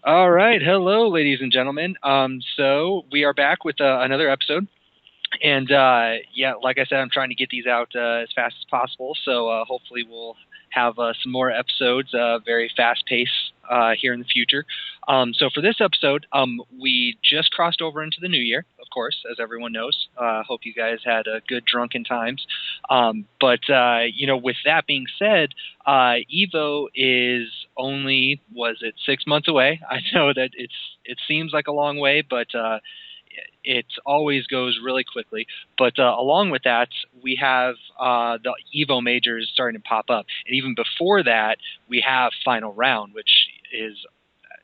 All right, hello, ladies and gentlemen. So we are back with another episode, and yeah, like I said, I'm trying to get these out as fast as possible. So hopefully, we'll have some more episodes, very fast pace here in the future. So for this episode, we just crossed over into the new year, of course, as everyone knows. Hope you guys had good drunken times. But with that being said, Evo is only, was it 6 months away? I know that it seems like a long way, but it always goes really quickly. But along with that, we have the Evo majors starting to pop up. And even before that, we have Final Round, which is,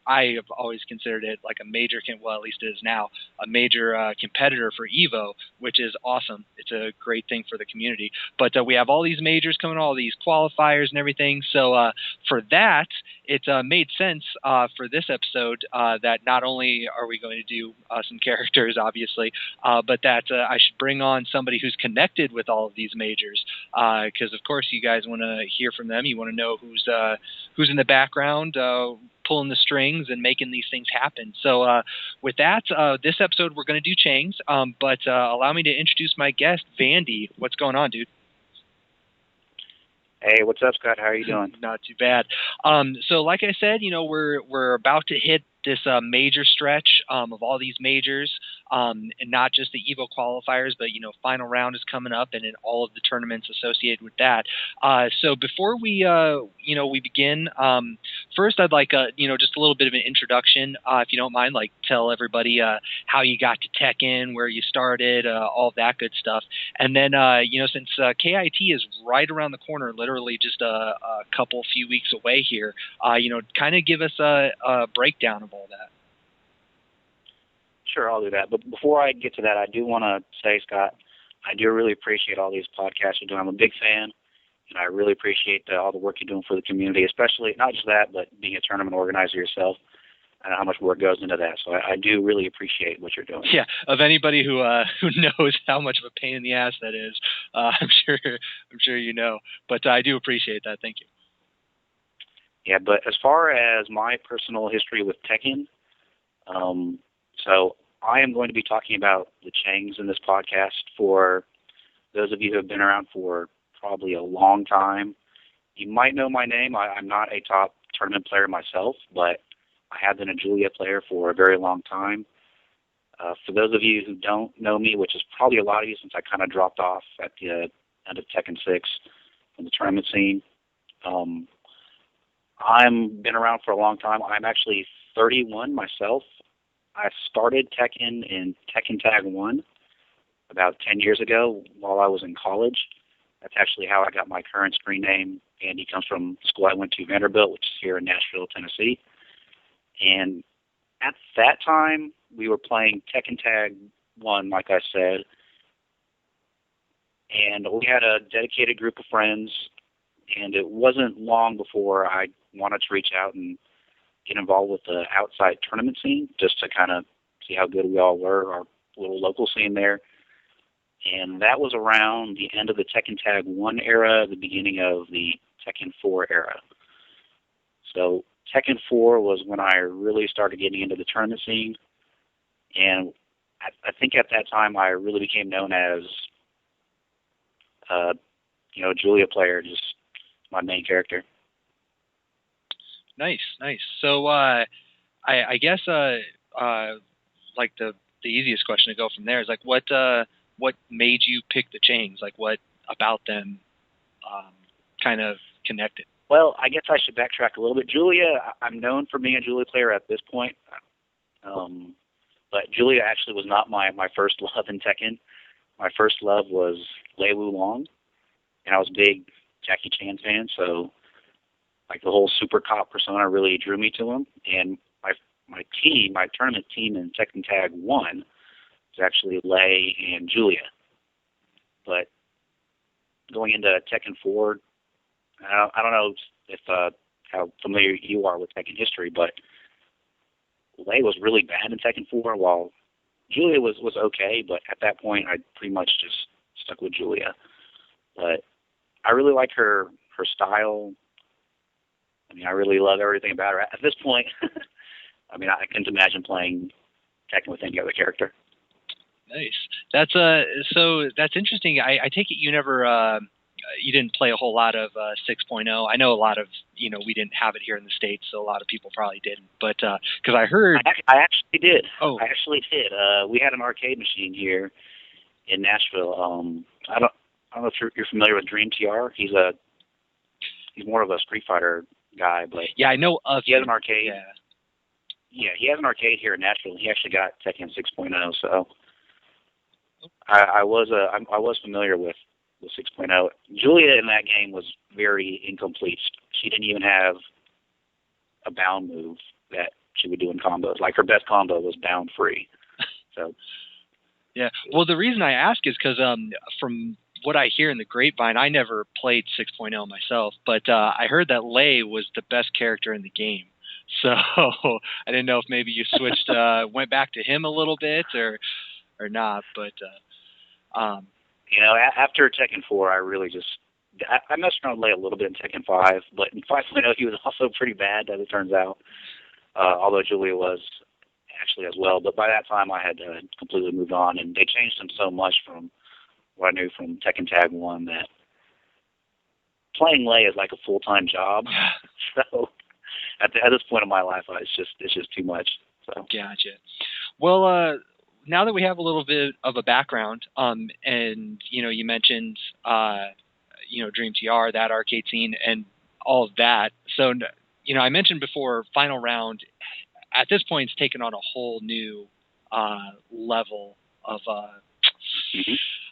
I have always considered it like a major, well, at least it is now, a major competitor for Evo, which is awesome. It's a great thing for the community. But we have all these majors coming, all these qualifiers and everything. So for that, it made sense for this episode that not only are we going to do some characters, obviously, but that I should bring on somebody who's connected with all of these majors. Because, of course, you guys want to hear from them. You want to know who's in the background, pulling the strings and making these things happen. So with that, this episode we're going to do Chang's, but allow me to introduce my guest, Vandy. What's going on, dude? Hey, what's up, Scott? How are you doing? Not too bad. So like I said, we're about to hit this major stretch of all these majors, and not just the Evo qualifiers, but Final Round is coming up, and in all of the tournaments associated with that. So before we begin, first I'd like just a little bit of an introduction, if you don't mind, like tell everybody how you got to Tekken, where you started, all of that good stuff, and then since KIT is right around the corner, literally just a few weeks away here, kind of give us a breakdown of all that. Sure, I'll do that. But before I get to that, I do want to say, Scott, I do really appreciate all these podcasts you're doing. I'm a big fan, and I really appreciate all the work you're doing for the community, especially not just that, but being a tournament organizer yourself. I know how much work goes into that, so I do really appreciate what you're doing. Yeah, of anybody who knows how much of a pain in the ass that is, I'm sure you know. But I do appreciate that. Thank you. Yeah, but as far as my personal history with Tekken, so I am going to be talking about the Changs in this podcast. For those of you who have been around for probably a long time, you might know my name. I'm not a top tournament player myself, but I have been a Julia player for a very long time. For those of you who don't know me, which is probably a lot of you since I kind of dropped off at the end of Tekken 6 from the tournament scene, I've been around for a long time. I'm actually 31 myself. I started Tekken in Tekken Tag 1 about 10 years ago while I was in college. That's actually how I got my current screen name. Andy comes from the school I went to, Vanderbilt, which is here in Nashville, Tennessee. And at that time, we were playing Tekken Tag 1, like I said. And we had a dedicated group of friends. And it wasn't long before I wanted to reach out and get involved with the outside tournament scene just to kind of see how good we all were, our little local scene there. And that was around the end of the Tekken Tag 1 era, the beginning of the Tekken 4 era. So Tekken 4 was when I really started getting into the tournament scene. And I think at that time I really became known as, a Julia player, just my main character. Nice. So I guess like the easiest question to go from there is like what made you pick the Changs? Like what about them kind of connected? Well, I guess I should backtrack a little bit. Julia, I'm known for being a Julia player at this point, but Julia actually was not my first love in Tekken. My first love was Lei Wulong, and I was a big Jackie Chan fan, so like the whole super cop persona really drew me to him. And my tournament team in Tekken Tag 1 was actually Lei and Julia. But going into Tekken 4, I don't know if how familiar you are with Tekken history, but Lei was really bad in Tekken 4, while Julia was okay, but at that point I pretty much just stuck with Julia. But I really like her style. I mean, I really love everything about her. At this point, I mean, I couldn't imagine playing Tekken with any other character. Nice. That's so that's interesting. I take it you never you didn't play a whole lot of 6.0. I know a lot of we didn't have it here in the States, so a lot of people probably didn't. But because I heard I actually did. Oh, I actually did. We had an arcade machine here in Nashville. I don't know if you're familiar with Dream TR. He's more of a Street Fighter guy, but yeah, I know of. He has an arcade. Yeah. Yeah, he has an arcade here in Nashville. He actually got Tekken 6.0, so I was familiar with 6.0. Julia in that game was very incomplete. She didn't even have a bound move that she would do in combos. Like her best combo was bound free. So yeah. Well, the reason I ask is because from what I hear in the grapevine, I never played 6.0 myself, but I heard that Lei was the best character in the game. So I didn't know if maybe you switched, went back to him a little bit or not. But after Tekken 4, I really I messed around with Lei a little bit in Tekken 5, but in 5.0 he was also pretty bad, as it turns out. Although Julia was actually as well, but by that time I had completely moved on, and they changed him so much from what I knew from Tekken Tag 1 that playing Lei is like a full-time job. So at this point in my life, it's just too much. So gotcha. Well, now that we have a little bit of a background, and you mentioned Dream TR, that arcade scene, and all of that. So I mentioned before, Final Round at this point it's taken on a whole new level of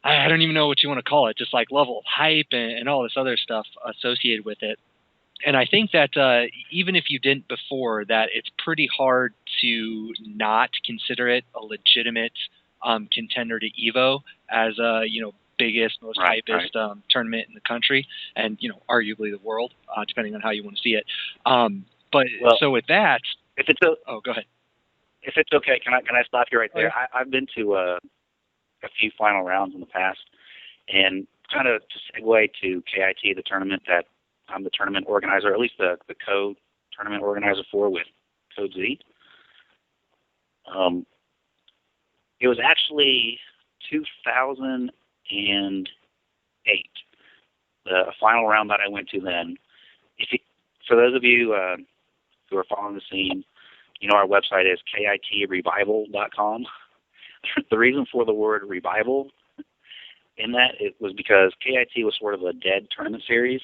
I don't even know what you want to call it, just like level of hype and all this other stuff associated with it. And I think that even if you didn't before, that it's pretty hard to not consider it a legitimate contender to EVO as biggest, most hypest tournament in the country, and arguably the world, depending on how you want to see it. So with that, if it's go ahead. If it's okay, can I stop you right there? I've been to a few final rounds in the past, and kind of to segue to KIT, the tournament that I'm the tournament organizer, or at least the co-tournament organizer for with Code Z. It was actually 2008, the final round that I went to then. For those of you who are following the scene, our website is kitrevival.com. The reason for the word revival in that, it was because KIT was sort of a dead tournament series.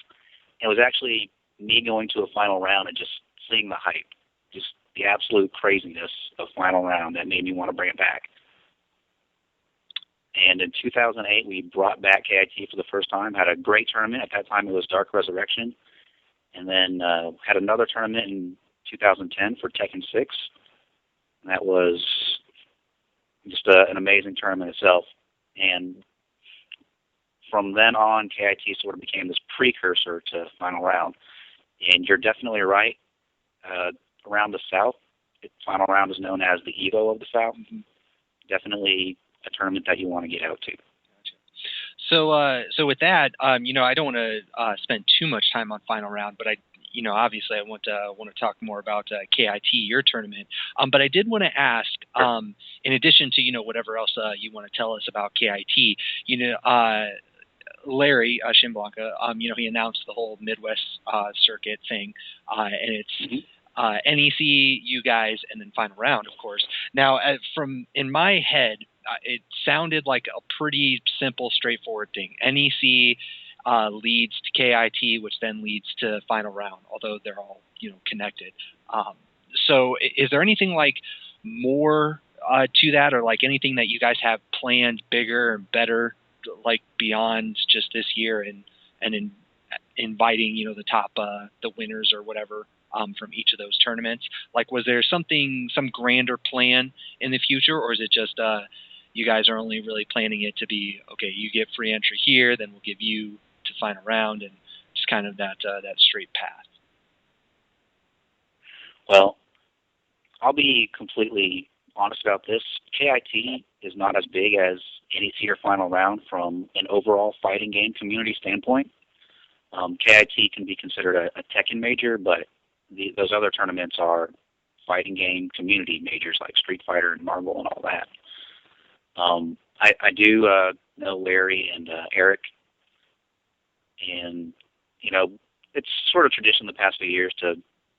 It was actually me going to a final round and just seeing the hype, just the absolute craziness of final round that made me want to bring it back. And in 2008, we brought back KIT for the first time, had a great tournament. At that time, it was Dark Resurrection. And then had another tournament in 2010 for Tekken 6. And that was just an amazing tournament itself. And from then on, KIT sort of became this precursor to Final Round. And you're definitely right. Around the South, Final Round is known as the EVO of the South. Mm-hmm. Definitely a tournament that you want to get out to. So with that, I don't want to spend too much time on Final Round, but obviously I want to talk more about KIT, your tournament. But I did want to ask, in addition to whatever else you want to tell us about KIT, Larry Shinblanca, he announced the whole Midwest circuit thing, and it's NEC, you guys, and then Final Round, of course. Now, from in my head, it sounded like a pretty simple, straightforward thing. NEC leads to KIT, which then leads to Final Round, although they're all connected. So, is there anything like more to that, or like anything that you guys have planned bigger and better, like beyond just this year, and in inviting the top the winners or whatever from each of those tournaments? Like, was there some grander plan in the future, or is it just you guys are only really planning it to be, okay, you get free entry here, then we'll give you to Final Round, and just kind of that straight path? Well, I'll be completely honest about this. KIT is not as big as NEC or Final Round from an overall fighting game community standpoint. KIT can be considered a Tekken major, but those other tournaments are fighting game community majors like Street Fighter and Marvel and all that. I do know Larry and Eric, and it's sort of tradition the past few years to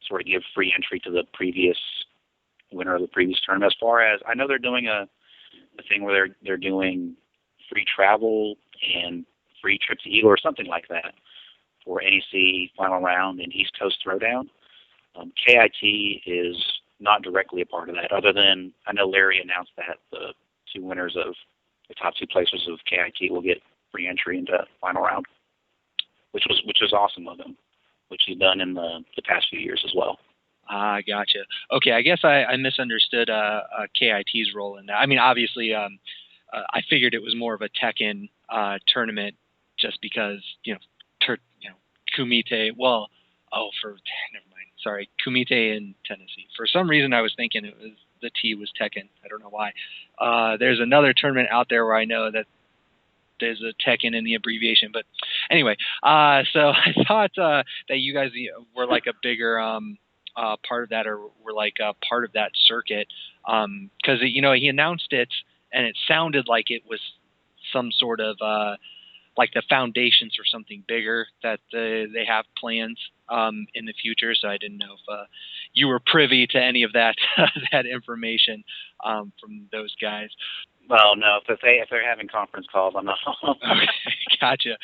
sort of give free entry to the previous winner of the previous tournament. As far as I know, they're doing a thing where they're doing free travel and free trip to Eagle or something like that for NEC final round and East Coast Throwdown. KIT is not directly a part of that, other than I know Larry announced that the two winners of the top two places of KIT will get free entry into final round, which was awesome of him, which he's done in the past few years as well. Ah, gotcha. Okay, I guess I misunderstood KIT's role in that. I mean, obviously, I figured it was more of a Tekken tournament, just because Kumite. Well, never mind. Sorry, Kumite in Tennessee. For some reason, I was thinking it was the T was Tekken. I don't know why. There's another tournament out there where I know that there's a Tekken in the abbreviation, but anyway. So I thought that you guys were like a bigger part of that, or were like a part of that circuit, because he announced it and it sounded like it was some sort of like the foundations for something bigger that they have plans in the future. So I didn't know if you were privy to any of that that information from those guys. Well, no. If they're having conference calls, I'm not. Okay, gotcha.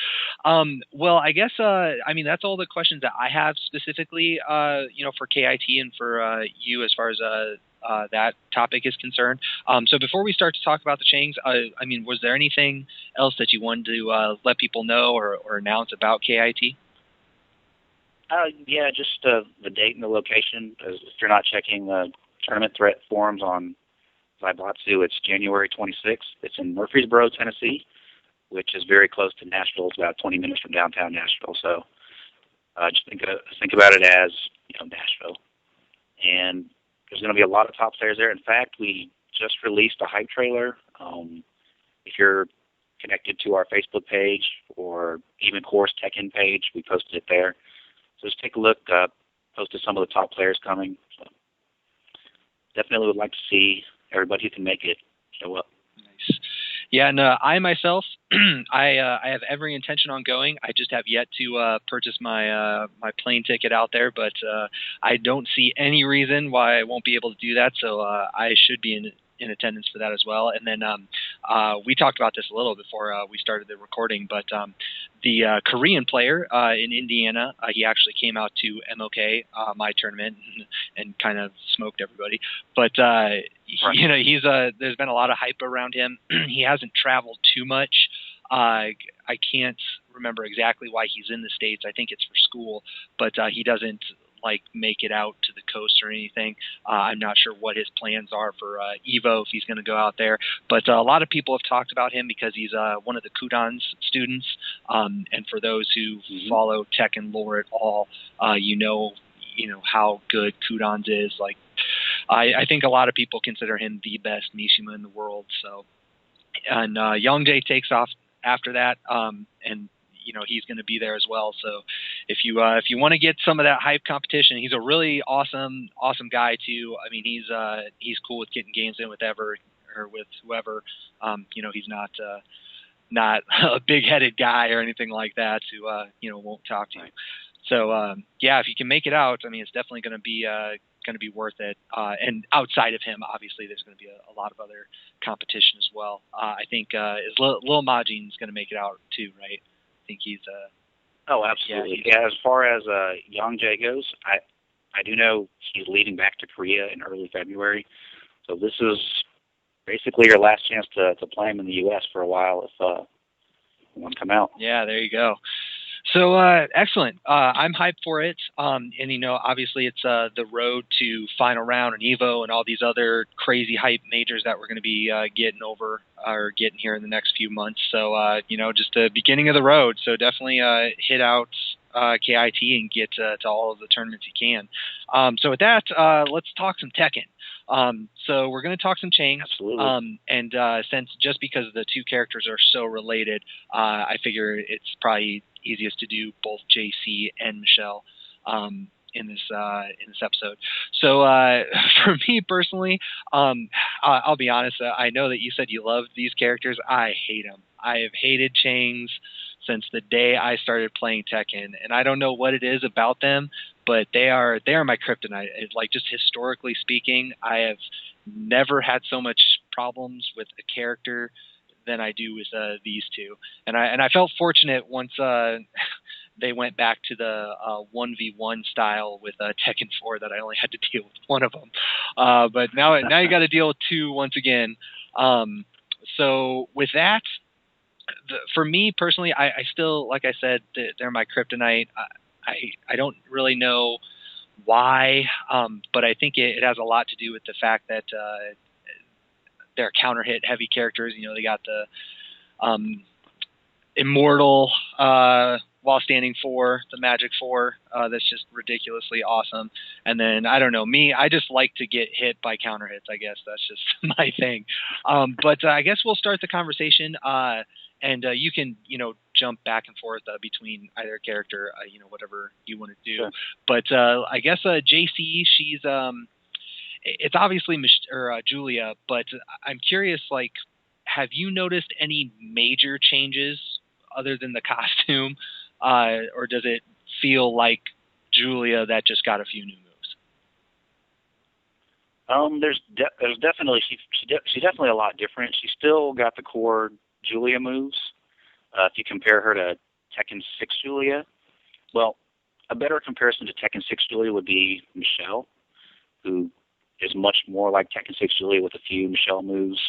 Well, I guess that's all the questions that I have specifically, for KIT and for you as far as that topic is concerned. So before we start to talk about the Changs, was there anything else that you wanted to let people know or announce about KIT? Yeah, just the date and the location. If you're not checking the tournament threat forums on Zaibatsu, it's January 26th. It's in Murfreesboro, Tennessee, which is very close to Nashville. It's about 20 minutes from downtown Nashville. So just think about it as Nashville. And there's going to be a lot of top players there. In fact, we just released a hype trailer. If you're connected to our Facebook page or even Course Tekken page, we posted it there. So just take a look. Posted some of the top players coming. So definitely would like to see everybody who can make it show up. Nice. Yeah, and I myself, I have every intention on going. I just have yet to purchase my my plane ticket out there, but I don't see any reason why I won't be able to do that. So I should be in attendance for that as well. And then we talked about this a little before we started the recording, but the Korean player in Indiana, he actually came out to MOK, my tournament, and kind of smoked everybody. But right. He's there's been a lot of hype around him. He hasn't traveled too much. I can't remember exactly why he's in the States. I think it's for school, but he doesn't make it out to the coast or anything. I'm not sure what his plans are for Evo, if he's going to go out there. But a lot of people have talked about him because he's one of the Kudan's students. And for those who follow Tekken lore at all, you know how good Kudan's is. I think a lot of people consider him the best Mishima in the world. So, and Youngjae takes off after that, and he's going to be there as well. So if you want to get some of that hype competition, he's a really awesome guy too. I mean, he's cool with getting games in with whoever. He's not a big-headed guy or anything like that who won't talk to you. So yeah, if you can make it out, I mean, it's definitely going to be worth it. And outside of him, obviously, there's going to be a lot of other competition as well. I think Lil Majin's going to make it out too, right? I think he's Oh, absolutely. Yeah, as far as Youngjae goes, I do know he's leaving back to Korea in early February. So this is basically your last chance to play him in the U.S. for a while if you want to come out. Yeah, there you go. So excellent. I'm hyped for it. And obviously it's the road to final round and Evo and all these other crazy hype majors that we're going to be getting here in the next few months. So just the beginning of the road. So definitely hit out KIT and get to all of the tournaments you can. So with that, let's talk some Tekken. So we're going to talk some Chang. Absolutely. And just because the two characters are so related, I figure it's probably easiest to do both Jaycee and Michelle. in this episode. So for me personally, I'll be honest. I know that you said you loved these characters. I hate them. I have hated Changs since the day I started playing Tekken, and I don't know what it is about them, but they are my kryptonite. Like, just historically speaking, I have never had so much problems with a character than I do with these two, and I felt fortunate once they went back to the 1v1 style with Tekken 4 that I only had to deal with one of them, but now you got to deal with two once again. So with that, for me personally, I still, like I said, they're my kryptonite. I don't really know why, but I think it has a lot to do with the fact that they're counter hit heavy characters. You know, they got the immortal while standing 4, the magic 4. That's just ridiculously awesome. And then I don't know, me, I just like to get hit by counter hits. I guess that's just my thing. But I guess we'll start the conversation. And you can, jump back and forth between either character, whatever you want to do. Sure. But I guess Jaycee, she's it's obviously Julia, but I'm curious, like, have you noticed any major changes other than the costume, or does it feel like Julia that just got a few new moves? There's definitely she's definitely a lot different. She still got the core Julia moves. If you compare her to Tekken 6 Julia, well, a better comparison to Tekken 6 Julia would be Michelle, who is much more like Tekken 6 Julia with a few Michelle moves,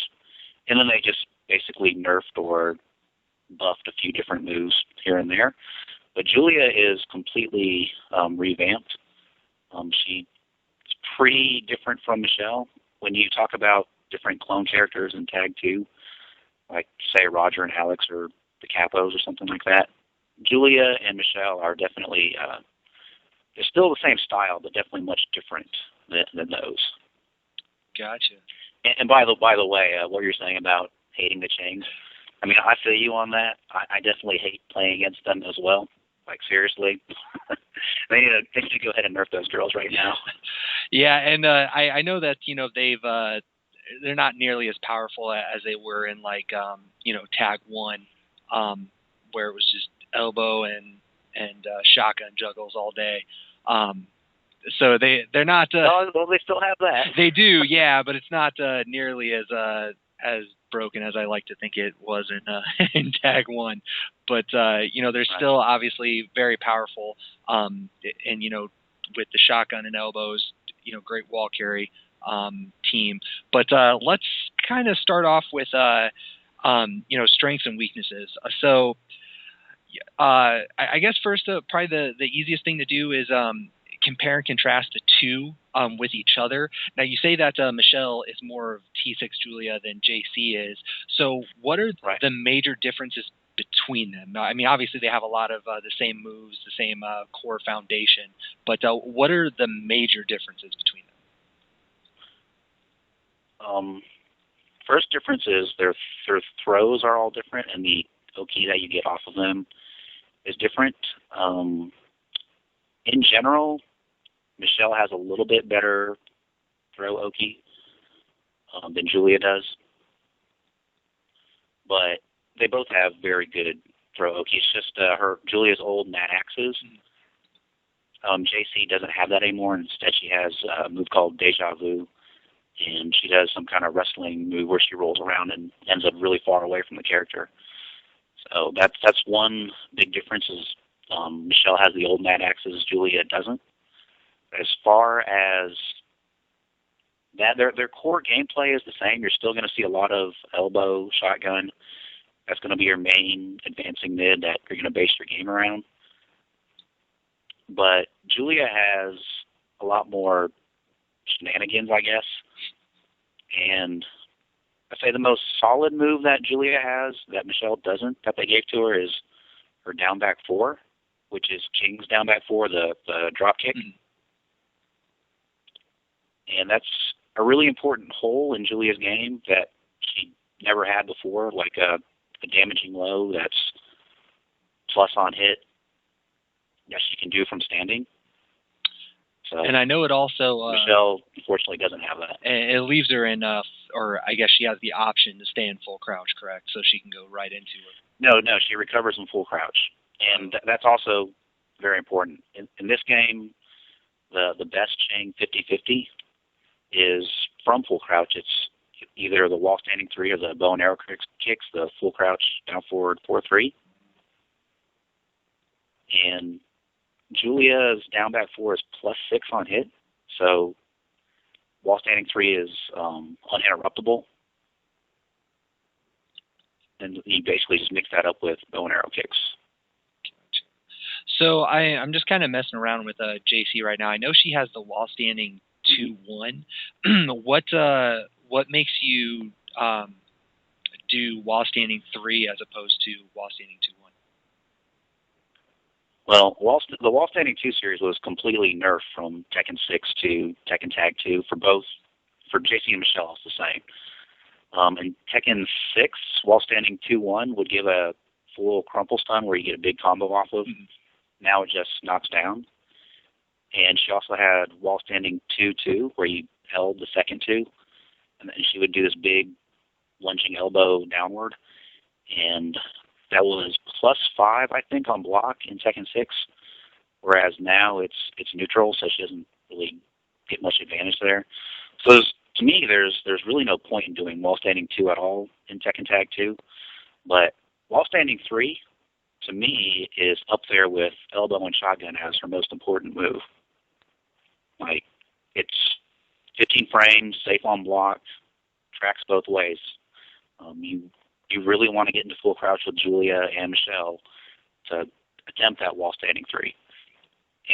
and then they just basically nerfed or buffed a few different moves here and there. But Julia is completely revamped. She's pretty different from Michelle. When you talk about different clone characters in Tag 2, like, say, Roger and Alex or the Capos or something like that, Julia and Michelle are definitely, they're still the same style, but definitely much different than those. Gotcha. And by the way, what you're saying about hating the Changs, I mean, I feel you on that. I definitely hate playing against them as well. Like, seriously. They need to go ahead and nerf those girls right now. Yeah, and I know that, they're not nearly as powerful as they were in, like, Tag 1, where it was just elbow and shotgun juggles all day. So they're not. Well, they still have that. They do, yeah, but it's not nearly as broken as I like to think it was in Tag 1. But they're still obviously very powerful. And with the shotgun and elbows, great wall carry team. But let's kind of start off with strengths and weaknesses. So I guess first, probably the easiest thing to do is compare and contrast the two with each other. Now, you say that Michelle is more of T6 Julia than Jaycee is. So what are the major differences between them? I mean, obviously they have a lot of the same moves, the same core foundation, but what are the major differences between them? First difference is their throws are all different, and the Oki that you get off of them is different. In general, Michelle has a little bit better throw Oki than Julia does, but they both have very good throw Oki. It's just Julia's old Nat Axes. Jaycee doesn't have that anymore. Instead, she has a move called Deja Vu, and she does some kind of wrestling move where she rolls around and ends up really far away from the character. So that's one big difference is Michelle has the old Nat Axes, Julia doesn't. As far as that, their core gameplay is the same. You're still going to see a lot of elbow, shotgun. That's going to be your main advancing mid that you're going to base your game around. But Julia has a lot more shenanigans, I guess. And I'd say the most solid move that Julia has that Michelle doesn't, that they gave to her, is her down back 4, which is King's down back 4, the drop kick. Mm-hmm. And that's a really important hole in Julia's game that she never had before, like a damaging low that's plus on hit that she can do from standing. So, and I know it also Michelle, unfortunately, doesn't have that. it leaves her in, or I guess she has the option to stay in full crouch, correct? So she can go right into it. No, she recovers in full crouch, and that's also very important. In this game, the best Chang 50-50 is from full crouch. It's either the wall standing 3 or the bow and arrow kicks, the full crouch down forward 4-3. And Julia's down back 4 is +6 on hit, so wall standing 3 is uninterruptible. And you basically just mix that up with bow and arrow kicks. So I'm just kind of messing around with Jaycee right now. I know she has the wall standing 2-1. What makes you do wall standing 3 as opposed to wall standing 2-1? Well, the wall standing 2 series was completely nerfed from Tekken 6 to Tekken Tag 2 for Jaycee and Michelle. It's the same. In Tekken 6, wall standing 2-1 would give a full crumple stun where you get a big combo off of. Mm-hmm. Now it just knocks down. And she also had wall standing 2-2 where you held the second 2. And then she would do this big lunging elbow downward. And that was +5, I think, on block in Tekken 6. Whereas now it's neutral, so she doesn't really get much advantage there. So to me, there's really no point in doing wall standing 2 at all in Tekken Tag 2. But wall standing 3, to me, is up there with elbow and shotgun as her most important move. Like, it's 15 frames, safe on block, tracks both ways. You really want to get into full crouch with Julia and Michelle to attempt that wall standing 3.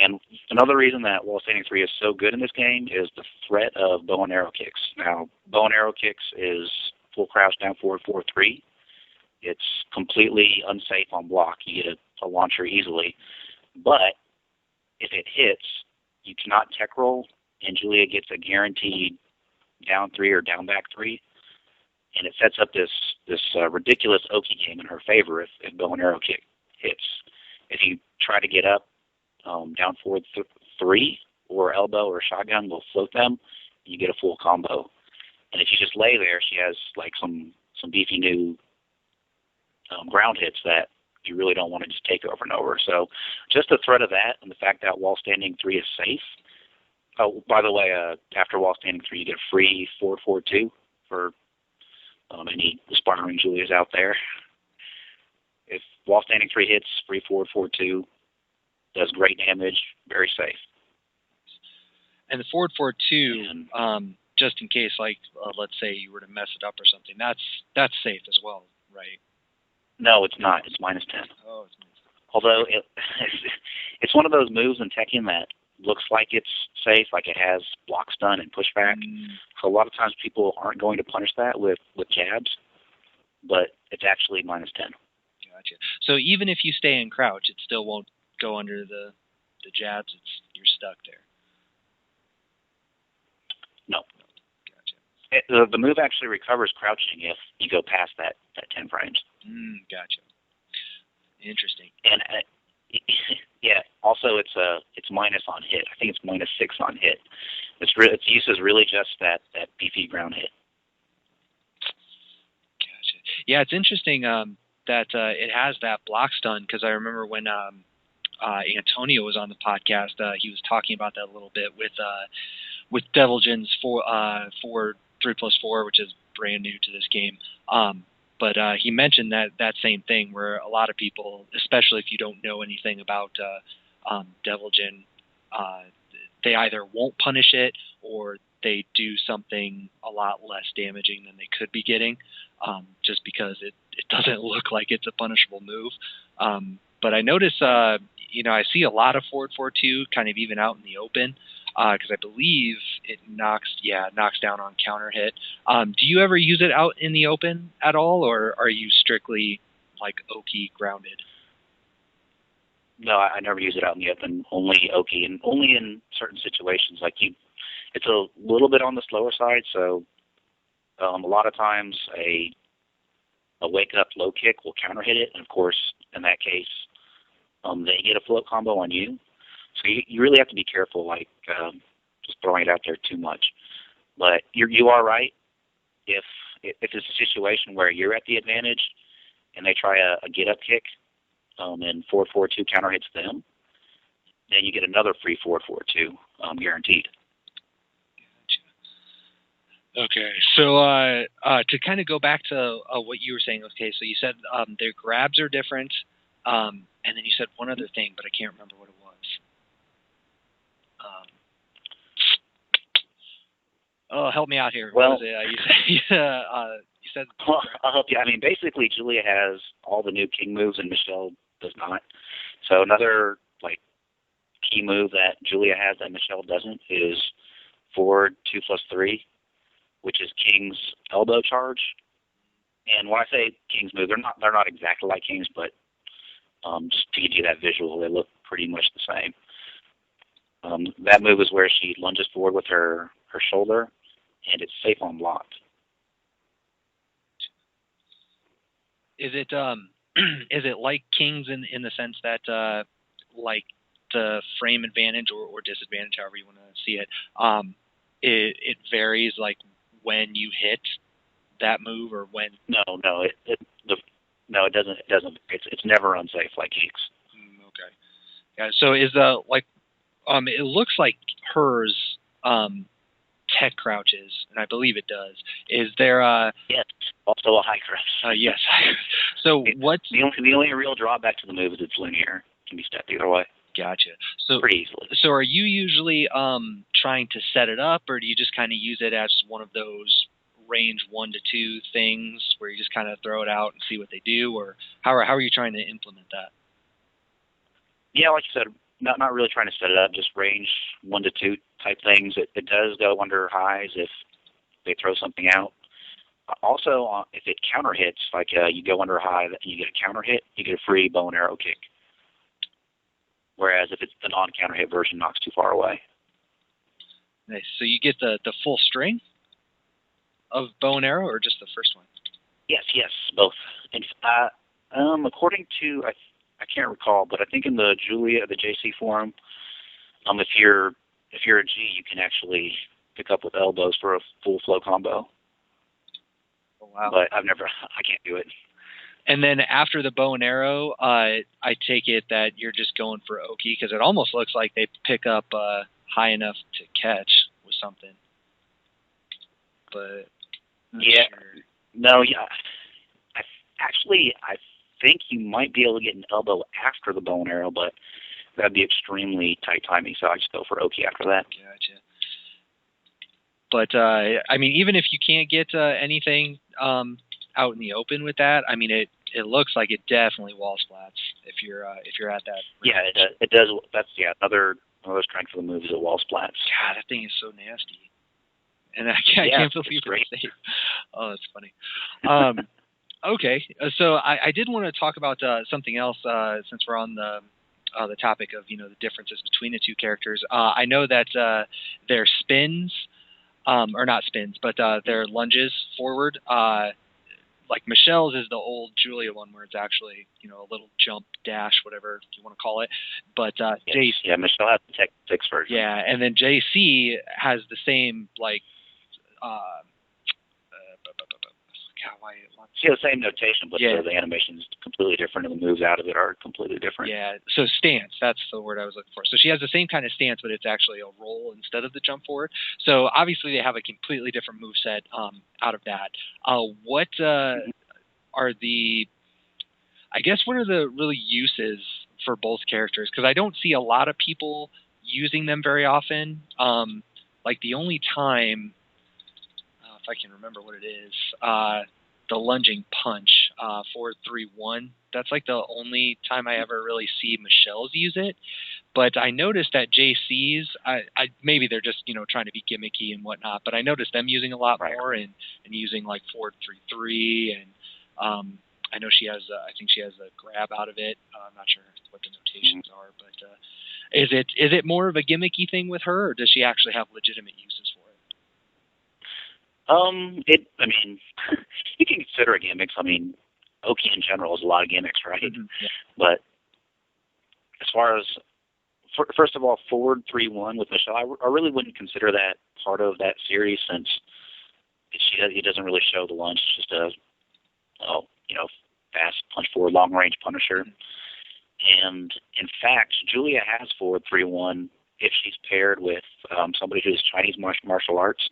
And another reason that wall standing 3 is so good in this game is the threat of bow and arrow kicks. Now, bow and arrow kicks is full crouch down forward 4-3. It's completely unsafe on block. You get a launcher easily. But if it hits, you cannot tech roll, and Julia gets a guaranteed down 3 or down back 3. And it sets up this ridiculous Oki game in her favor if bow and arrow kick hits. If you try to get up down forward 3 or elbow or shotgun, will float them, and you get a full combo. And if you just lay there, she has like some beefy new ground hits that you really don't want to just take over and over. So just the threat of that and the fact that wall standing 3 is safe. Oh, by the way, after wall standing 3, you get a free 4-4-2 for any aspiring Julias out there. If wall standing 3 hits, free 4-4-2, does great damage, very safe. And the 4-4-2, just in case, like let's say you were to mess it up or something, that's safe as well, right? No, it's not. It's -10. Oh, it's -10. Although it's one of those moves in Tekken that looks like it's safe, like it has block stun and pushback. So a lot of times people aren't going to punish that with jabs, but it's actually -10. Gotcha. So even if you stay in crouch, it still won't go under the jabs. You're stuck there. No. Gotcha. The move actually recovers crouching if you go past that 10 frames. Gotcha. Interesting. And yeah, also it's minus on hit. I think it's -6 on hit. Its use is really just that beefy ground hit. Gotcha. Yeah, it's interesting that it has that block stun, because I remember when Antonio was on the podcast, he was talking about that a little bit with Devil Jin's 3+4, which is brand new to this game. But he mentioned that same thing, where a lot of people, especially if you don't know anything about Devil Jin, they either won't punish it or they do something a lot less damaging than they could be getting, just because it doesn't look like it's a punishable move. But I notice, I see a lot of 4-4-2 kind of even out in the open, because I believe it knocks down on counter hit. Do you ever use it out in the open at all, or are you strictly like Oki grounded? No, I never use it out in the open. Only Oki, and only in certain situations. Like it's a little bit on the slower side, so a lot of times a wake up low kick will counter hit it, and of course in that case they get a float combo on you. So you really have to be careful, like just throwing it out there too much. But you are right. If it's a situation where you're at the advantage and they try a get up kick, and 4-4-2 counter hits them, then you get another free 4-4-2 guaranteed. Okay, so to kind of go back to what you were saying, okay, so you said their grabs are different, and then you said one other thing, but I can't remember what it was. Help me out here. Well, what was it? You said. Well, I'll help you. I mean, basically, Julia has all the new king moves, and Michelle does not. So another key move that Julia has that Michelle doesn't is forward 2+3, which is King's elbow charge. And when I say King's move, they're not exactly like King's, but just to give you that visual, they look pretty much the same. That move is where she lunges forward with her shoulder, and it's safe on block. Is it is it like King's in the sense that like the frame advantage or disadvantage, however you want to see it, it varies like when you hit that move or when? No, it doesn't. It doesn't. It's never unsafe like King's. Okay. Yeah. So is it looks like hers tech crouches, and I believe it does. Is there yes, also a high crouch. Yes. So what's the only real drawback to the move is it's linear. It can be stepped either way. Gotcha. So pretty easily. So are you usually trying to set it up, or do you just kind of use it as one of those range 1 to 2 things where you just kind of throw it out and see what they do, or how are you trying to implement that? Yeah, like you said, not really trying to set it up, just range 1 to 2 type things. It does go under highs if they throw something out. Also, if it counter hits, like you go under high and you get a counter hit, you get a free bow and arrow kick. Whereas if it's the non-counter hit version, knocks too far away. Nice. So you get the full string of bow and arrow, or just the first one? Yes, both. And according to I can't recall, but I think in the Jaycee forum, if you're a G, you can actually pick up with elbows for a full flow combo. Oh, wow. But I can't do it. And then after the bow and arrow, I take it that you're just going for Oki, because it almost looks like they pick up high enough to catch with something. But yeah, sure. No, yeah. I think you might be able to get an elbow after the bow and arrow, but that'd be extremely tight timing. So I just go for Oki after that. Gotcha. But I mean, even if you can't get anything out in the open with that, I mean, it looks like it definitely wall splats if you're at that range. Yeah, it does. That's another strength of the move is it wall splats. God, that thing is so nasty, and I can't believe it's safe. Oh, that's funny. Okay, so I did want to talk about something else since we're on the topic of the differences between the two characters. I know that their spins, or not spins, but their lunges forward. Like Michelle's is the old Julia one where it's actually, a little jump dash, whatever you want to call it. But Jaycee, yeah, Michelle has the Tech 6 version. Yeah, and then Jaycee has the same she has the same notation, but the animation is completely different, and the moves out of it are completely different. Yeah, so stance, that's the word I was looking for. So she has the same kind of stance, but it's actually a roll instead of the jump forward. So obviously they have a completely different move set out of that. What are the really uses for both characters? Because I don't see a lot of people using them very often. Like the only time, if I can remember what it is, the lunging punch, 4-3-1. That's like the only time I ever really see Michelle's use it. But I noticed that Jaycee's, maybe they're just trying to be gimmicky and whatnot. But I noticed them using a lot more and using like 4-3-3, and I know she has, I think she has a grab out of it. I'm not sure what the notations are, but is it more of a gimmicky thing with her, or does she actually have legitimate uses for it? I mean, you can consider it gimmicks. I mean, Oki in general is a lot of gimmicks, right? Mm-hmm. Yeah. But as far as first of all, forward 3-1 with Michelle. I really wouldn't consider that part of that series since it doesn't really show the lunge. It's just a fast punch forward, long range punisher. And in fact, Julia has forward 3-1 if she's paired with somebody who's Chinese martial arts.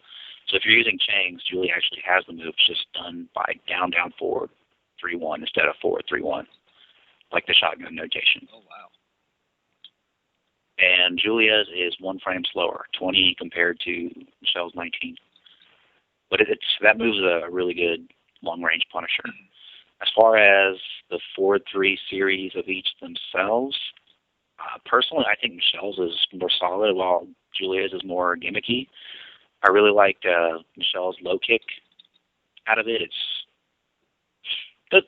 So if you're using Chang's, Julia actually has the move, just done by down forward 3-1 instead of forward 3-1, like the shotgun notation. Oh wow! And Julia's is 1 frame slower, 20 compared to Michelle's 19. But that move's a really good long range punisher. As far as the forward 3 series of each themselves, personally, I think Michelle's is more solid, while Julia's is more gimmicky. I really liked Michelle's low kick out of it. It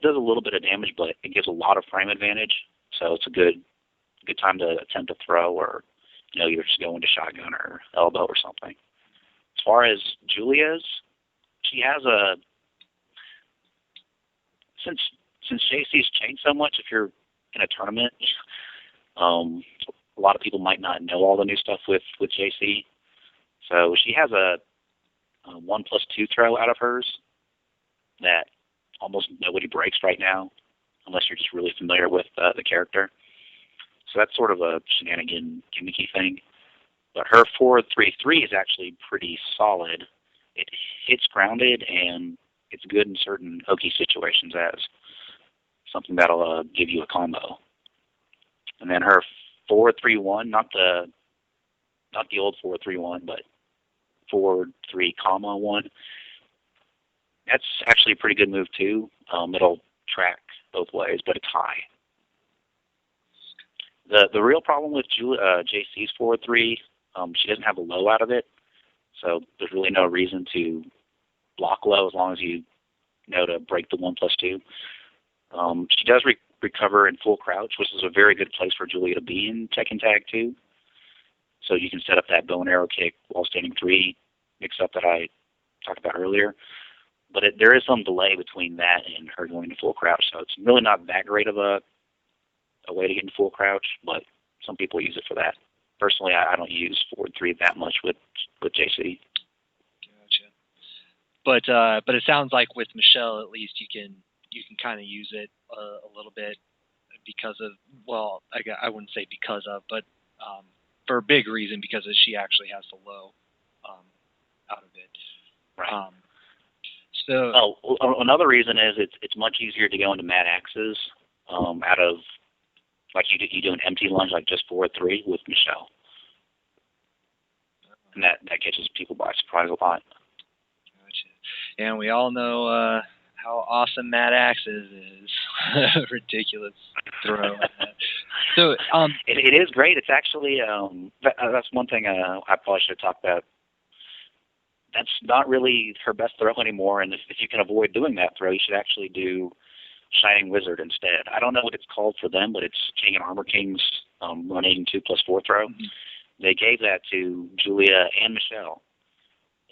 does a little bit of damage, but it gives a lot of frame advantage. So it's a good time to attempt a throw, or either just go into shotgun or elbow or something. As far as Julia's, she has since Jaycee's changed so much, if you're in a tournament, a lot of people might not know all the new stuff with Jaycee. So she has a 1+2 throw out of hers that almost nobody breaks right now, unless you're just really familiar with the character. So that's sort of a shenanigan, gimmicky thing. But her forward 3-3 is actually pretty solid. It hits grounded, and it's good in certain Oki situations as something that'll give you a combo. And then her forward 3-1, not the old forward 3-1, but forward 3-1. That's actually a pretty good move too. It'll track both ways, but it's high. The real problem with Jaycee's forward 3, she doesn't have a low out of it, so there's really no reason to block low as long as you know to break the 1+2. She does recover in full crouch, which is a very good place for Julia to be in Tekken Tag 2. So you can set up that bow and arrow kick while standing 3 mix-up that I talked about earlier. But there is some delay between that and her going to full crouch, so it's really not that great of a way to get into full crouch, but some people use it for that. Personally, I don't use forward 3 that much with Jaycee. Gotcha. But it sounds like with Michelle, at least you can kind of use it a little bit because of, well, I wouldn't say because of, but for a big reason, because she actually has the low out of it. Right. So another reason is it's much easier to go into mad axes out of, like you do an empty lunge like just forward 3 with Michelle. And that catches people by surprise a lot. Gotcha. And we all know how awesome Mad Axes is. Ridiculous throw. So it is great. It's actually that's one thing I probably should talk about. That's not really her best throw anymore, and if you can avoid doing that throw, you should actually do Shining Wizard instead. I don't know what it's called for them, but it's King and Armor King's running 2+4 throw. Mm-hmm. They gave that to Julia and Michelle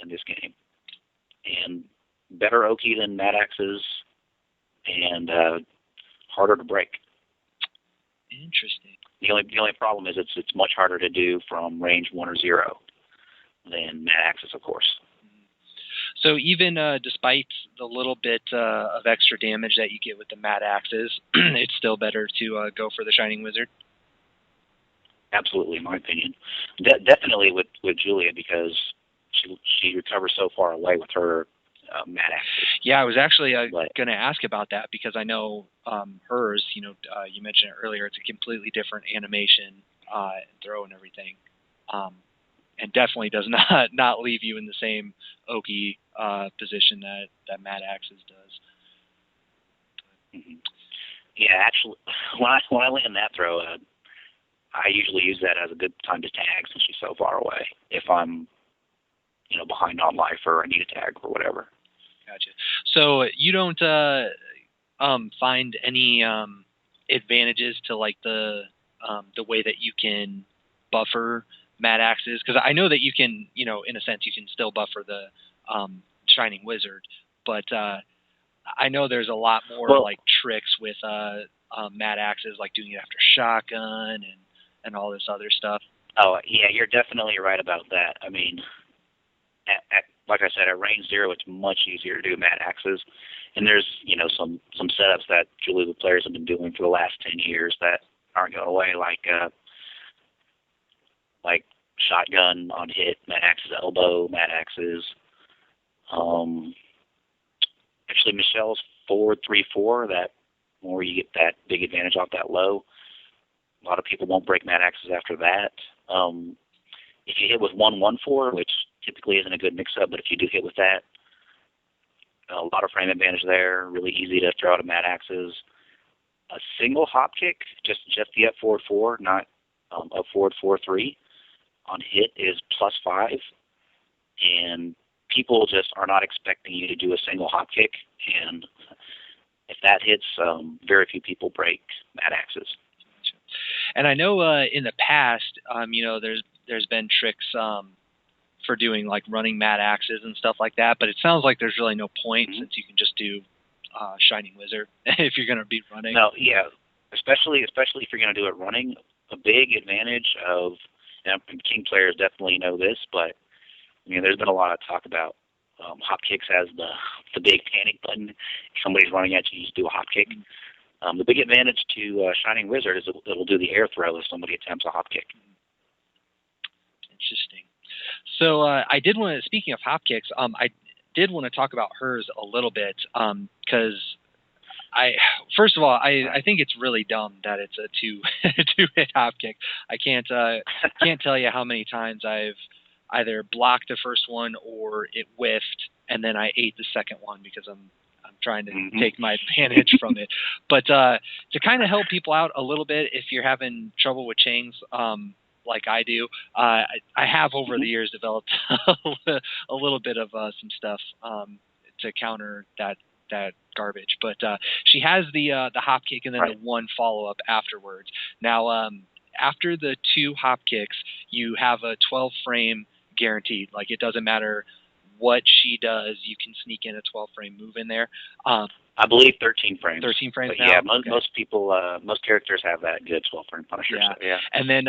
in this game. And better Oki than Mad Axes, and harder to break. Interesting. The only problem is it's much harder to do from range 1 or 0 than Mad Axes, of course. So even despite the little bit of extra damage that you get with the Mad Axes, it's still better to go for the Shining Wizard? Absolutely, in my opinion. Definitely with Julia, because she recovers so far away with her Mad Axes. Yeah, I was actually going to ask about that, because I know hers, you mentioned it earlier, it's a completely different animation and throw and everything. And definitely does not leave you in the same Oki position that Mad Axes does. Mm-hmm. Yeah, actually, when I land that throw, I usually use that as a good time to tag since she's so far away. If I'm, behind on life or I need a tag or whatever. Gotcha. So you don't find any advantages to like the way that you can buffer Mad Axes? Because I know that you can, in a sense, you can still buffer the Shining Wizard, but I know there's a lot more tricks with Mad Axes, like doing it after shotgun and all this other stuff. Oh, yeah, you're definitely right about that. I mean, like I said, at range 0, it's much easier to do mad axes. And there's, some setups that Julie players have been doing for the last 10 years that aren't going away, like shotgun on hit, mad axes elbow, mad axes. Actually, Michelle's 4-3-4, that where you get that big advantage off that low. A lot of people won't break mad axes after that. If you hit with 1-1-4, which typically isn't a good mix-up, but if you do hit with that, a lot of frame advantage there. Really easy to throw out of mad axes. A single hop kick, just the up forward 4, not up forward 4-3 on hit is +5, and people just are not expecting you to do a single hop kick, and if that hits, very few people break mad axes. And I know in the past, there's been tricks for doing like running mad axes and stuff like that, but it sounds like there's really no point since you can just do Shining Wizard if you're going to be running. No, yeah, especially if you're going to do it running. A big advantage of, and King players definitely know this, but there's been a lot of talk about hop kicks as the big panic button. If somebody's running at you, just do a hop kick. The big advantage to Shining Wizard is it'll do the air throw if somebody attempts a hop kick. Interesting. So I did want to, speaking of hop kicks, I did want to talk about hers a little bit because first of all, I think it's really dumb that it's a two-hit hop kick. I can't tell you how many times I've either blocked the first one or it whiffed and then I ate the second one because I'm trying to take my advantage from it. But to kind of help people out a little bit, if you're having trouble with Changs, like I do, I have over the years developed a little bit of some stuff to counter that garbage. But she has the hop kick and then the one follow up afterwards. Now, after the 2 hop kicks, you have a 12 frame guaranteed. Like it doesn't matter what she does, you can sneak in a 12 frame move in there. I believe 13 frames. 13 frames but now? Yeah, most people, most characters have that good 12 frame Punisher. Yeah. So, yeah. And then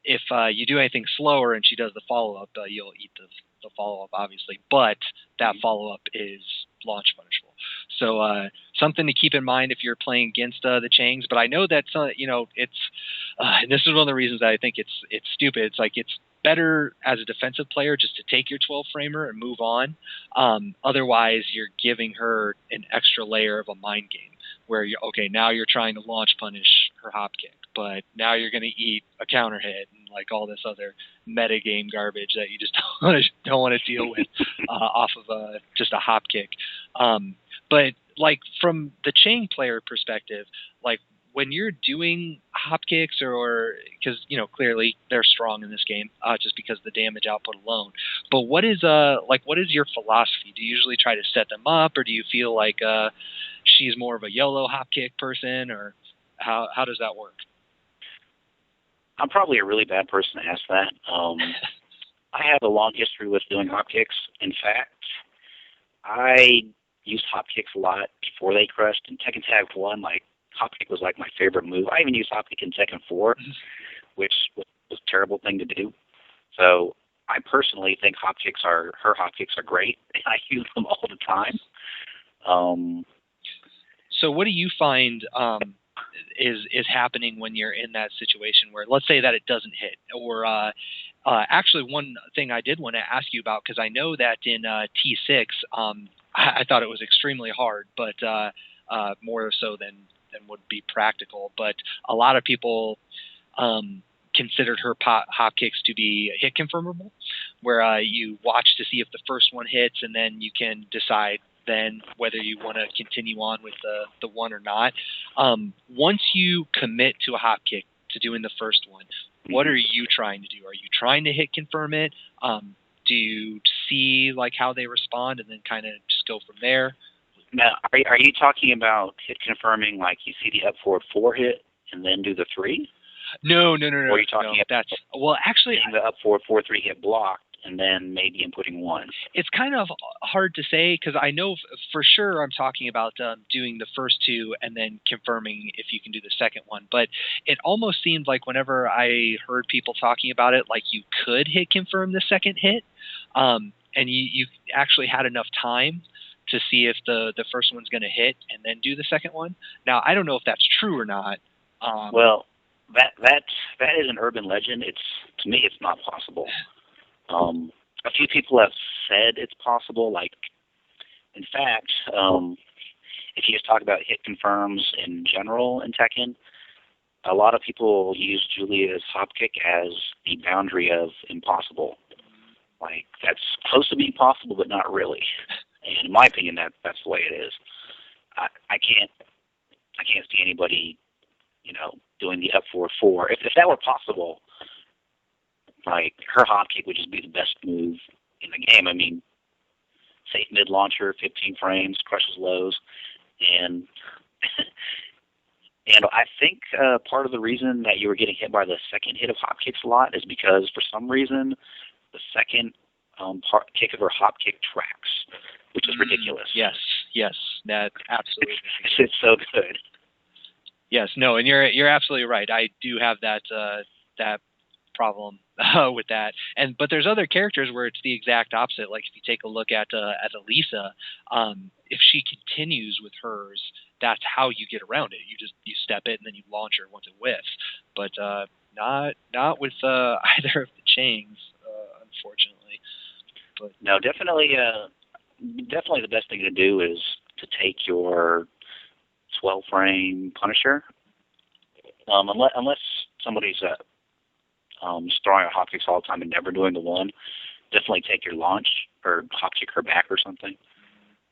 if you do anything slower and she does the follow-up, you'll eat the follow-up, obviously. But that follow-up is launch punishable. So something to keep in mind if you're playing against the Changs. But I know that, it's and this is one of the reasons that I think it's stupid. It's like it's better as a defensive player just to take your 12 framer and move on. Otherwise, you're giving her an extra layer of a mind game where now you're trying to launch punish her hop kick, but now you're going to eat a counter hit and like all this other meta game garbage that you just don't want to deal with off of just a hop kick. But like from the Chang player perspective, like when you're doing hop kicks or because, clearly they're strong in this game just because of the damage output alone. But what is your philosophy? Do you usually try to set them up or do you feel like she's more of a YOLO hop kick person or how does that work? I'm probably a really bad person to ask that. I have a long history with doing hop kicks. In fact, I used hop kicks a lot before they crushed. In Tekken Tag 1, hop kick was like my favorite move. I even used hop kick in Tekken 4, which was a terrible thing to do. So I personally think her hop kicks are great. I use them all the time. So what do you find is happening when you're in that situation where, let's say that it doesn't hit, or actually one thing I did want to ask you about, because I know that in T6, I thought it was extremely hard, but more so than would be practical. But a lot of people considered her hop kicks to be hit confirmable, where you watch to see if the first one hits, and then you can decide then whether you want to continue on with the one or not. Once you commit to a hop kick, to doing the first one, what are you trying to do? Are you trying to hit confirm it? Do you see how they respond and then kind of just go from there? Now, are you talking about hit confirming, like you see the up forward 4 hit and then do the 3? No. Or are you talking about actually the up forward 4-3 hit blocked and then maybe inputting 1? It's kind of hard to say because I know for sure I'm talking about doing the first 2 and then confirming if you can do the second one. But it almost seemed like whenever I heard people talking about it, like you could hit confirm the second hit, and you actually had enough time to see if the first one's going to hit and then do the second one. Now, I don't know if that's true or not. Well, that is an urban legend. To me, it's not possible. A few people have said it's possible. Like, in fact, if you just talk about hit confirms in general in Tekken, a lot of people use Julia's hop kick as the boundary of impossible. Like, that's close to being possible, but not really. And in my opinion, that's the way it is. I can't see anybody, doing the up 4-4. If that were possible, like, her hop kick would just be the best move in the game. I mean, safe mid launcher, 15 frames, crushes lows, and and I think part of the reason that you were getting hit by the second hit of hop kicks a lot is because for some reason the second kick of her hop kick tracks, which is ridiculous. Yes, that absolutely. It's so good. Yes, no, and you're absolutely right. I do have that problem with that, but there's other characters where it's the exact opposite. Like if you take a look at Elisa, if she continues with hers, that's how you get around it. You step it and then you launch her once it whiffs. But not with either of the Changs, unfortunately. But no, definitely the best thing to do is to take your 12 frame Punisher, unless somebody's just throwing out hop kicks all the time and never doing the one. Definitely take your launch or hop kick her back or something.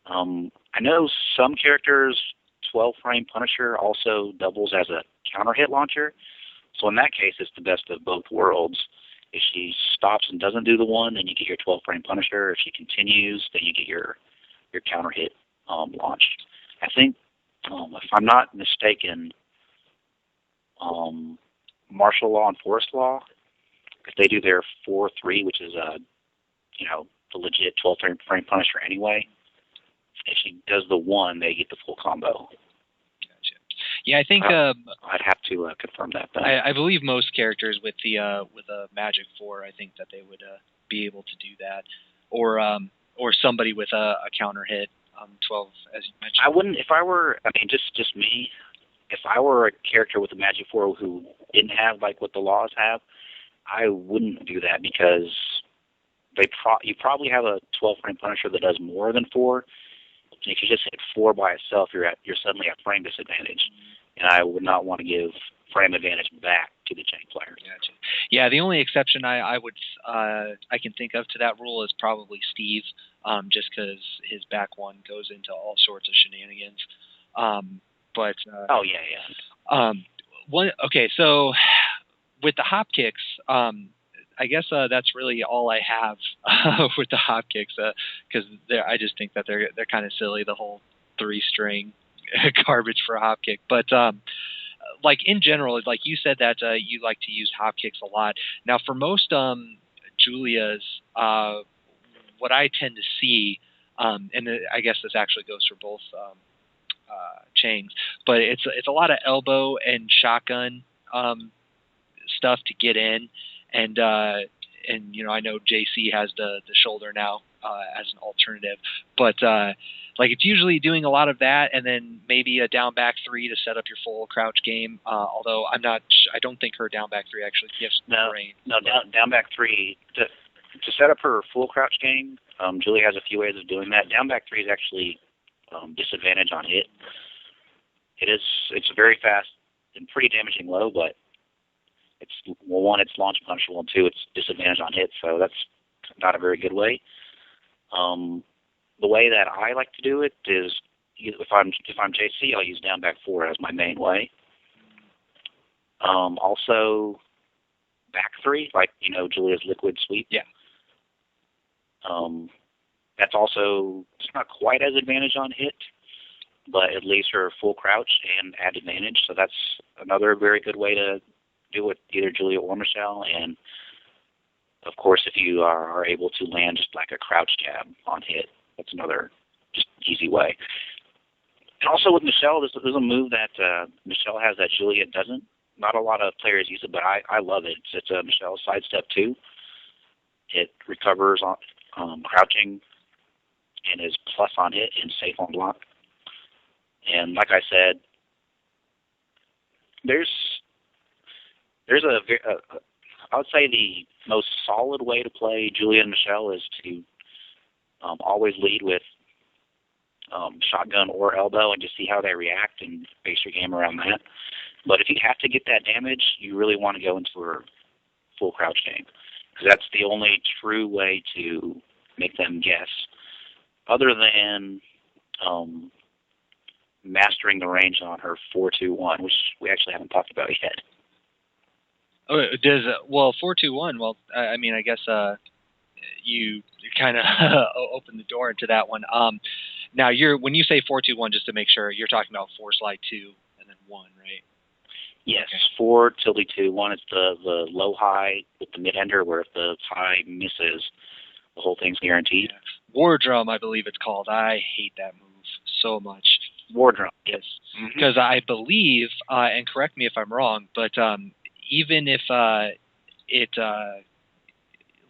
I know some characters 12 frame Punisher also doubles as a counter hit launcher. So in that case, it's the best of both worlds. If she stops and doesn't do the one, then you get your 12 frame Punisher. If she continues, then you get your counter hit launch. I think, if I'm not mistaken, martial law and forest law, if they do their 4-3, which is the legit 12 frame Punisher anyway, if she does the one, they get the full combo. Gotcha. Yeah, I think I'd have to confirm that. I believe most characters with a Magic 4, I think that they would be able to do that, or somebody with a counter hit 12, as you mentioned. I wouldn't, if I were, just me, if I were a character with a Magic 4 who didn't have like what the laws have, I wouldn't do that because you probably have a 12 frame Punisher that does more than 4. And if you just hit 4 by itself, you're suddenly at frame disadvantage, and I would not want to give frame advantage back to the Chang player. Gotcha. Yeah, the only exception I can think of to that rule is probably Steve, just because his back one goes into all sorts of shenanigans. Okay, so with the hop kicks, I guess that's really all I have with the hop kicks, because I just think that they're kind of silly, the whole 3-string garbage for a hop kick. But like in general, like you said that you like to use hop kicks a lot. Now for most Julias, what I tend to see, and I guess this actually goes for both Changs, but it's a lot of elbow and shotgun stuff to get in, and I know Jaycee has the shoulder now as an alternative, but like it's usually doing a lot of that, and then maybe a down back 3 to set up your full crouch game. Although I don't think her down back 3 actually gives range. No, down back 3 to set up her full crouch game. Julia has a few ways of doing that. Down back 3 is actually disadvantage on hit. It's very fast and pretty damaging low, but it's launch punishable, and 2, it's disadvantage on hit, so that's not a very good way. The way that I like to do it is, if I'm Jaycee, I'll use down back 4 as my main way. Also, back 3, like Julia's liquid sweep. Yeah. That's also, it's not quite as advantage on hit, but it leaves her full crouch and add advantage. So that's another very good way to do it, either Julia or Michelle. And Of course, if you are able to land just like a crouch jab on hit, that's another just easy way. And also with Michelle, there's a move that Michelle has that Julia doesn't. Not a lot of players use it, but I love it. It's a Michelle sidestep 2. It recovers on crouching and is plus on hit and safe on block. And like I said, there's I would say the most solid way to play Julia and Michelle is to always lead with shotgun or elbow and just see how they react and base your game around that. But if you have to get that damage, you really want to go into a full crouch game, because that's the only true way to make them guess, other than mastering the range on her 4-2-1, which we actually haven't talked about yet. Oh, does 4-2-1? Well, I mean, I guess you kind of opened the door into that one. Now, when you say 4-2-1, just to make sure, you're talking about 4 slide 2 and then 1, right? Yes, okay. 4 tilde 2. 1 is the low high with the mid ender, where if the high misses, the whole thing's guaranteed. Yeah. War drum, I believe it's called. I hate that move so much. War drum, yes, because I believe, and correct me if I'm wrong, but even if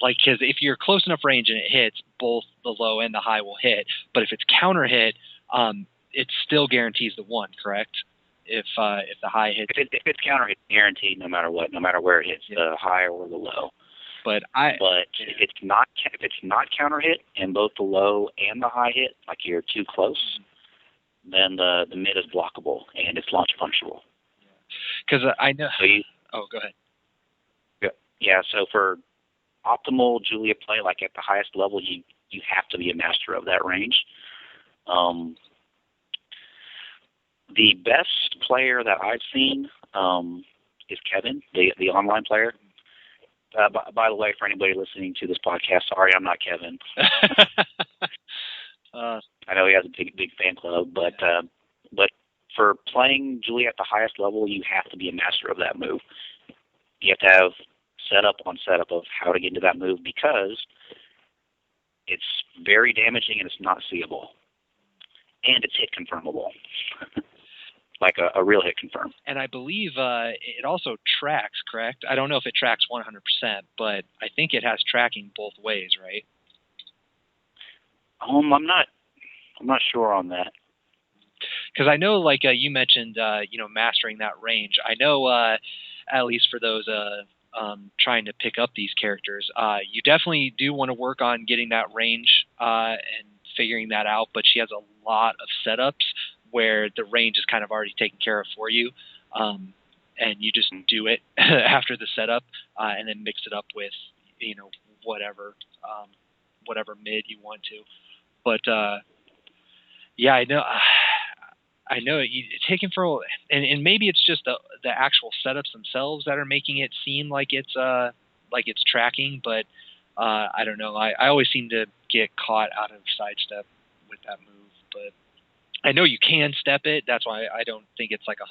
because if you're close enough range and it hits, both the low and the high will hit. But if it's counter hit, it still guarantees the 1, correct? If the high hits, if it's counter hit, guaranteed no matter what, no matter where it hits, the high or the low. But if it's not counter hit and both the low and the high hit, like you're too close, then the mid is blockable and it's launch punchable. Because I know. So go ahead. Yeah. So for optimal Julia play, like at the highest level, you have to be a master of that range. The best player that I've seen is Kevin, the online player. By the way, for anybody listening to this podcast, sorry, I'm not Kevin. I know he has a big fan club, but for playing Julia at the highest level, you have to be a master of that move. You have to have setup on setup of how to get into that move, because it's very damaging and it's not seeable, and it's hit confirmable. Like a real hit confirm. And I believe it also tracks, correct? I don't know if it tracks 100%, but I think it has tracking both ways, right? I'm not sure on that. Because I know, like you mentioned, mastering that range. I know, at least for those trying to pick up these characters, you definitely do want to work on getting that range and figuring that out. But she has a lot of setups where the range is kind of already taken care of for you, and you just do it after the setup, and then mix it up with, whatever mid you want to. But yeah, I know taking for, and maybe it's just the actual setups themselves that are making it seem like it's tracking, but I don't know. I always seem to get caught out of sidestep with that move, but I know you can step it. That's why I don't think it's like 100%.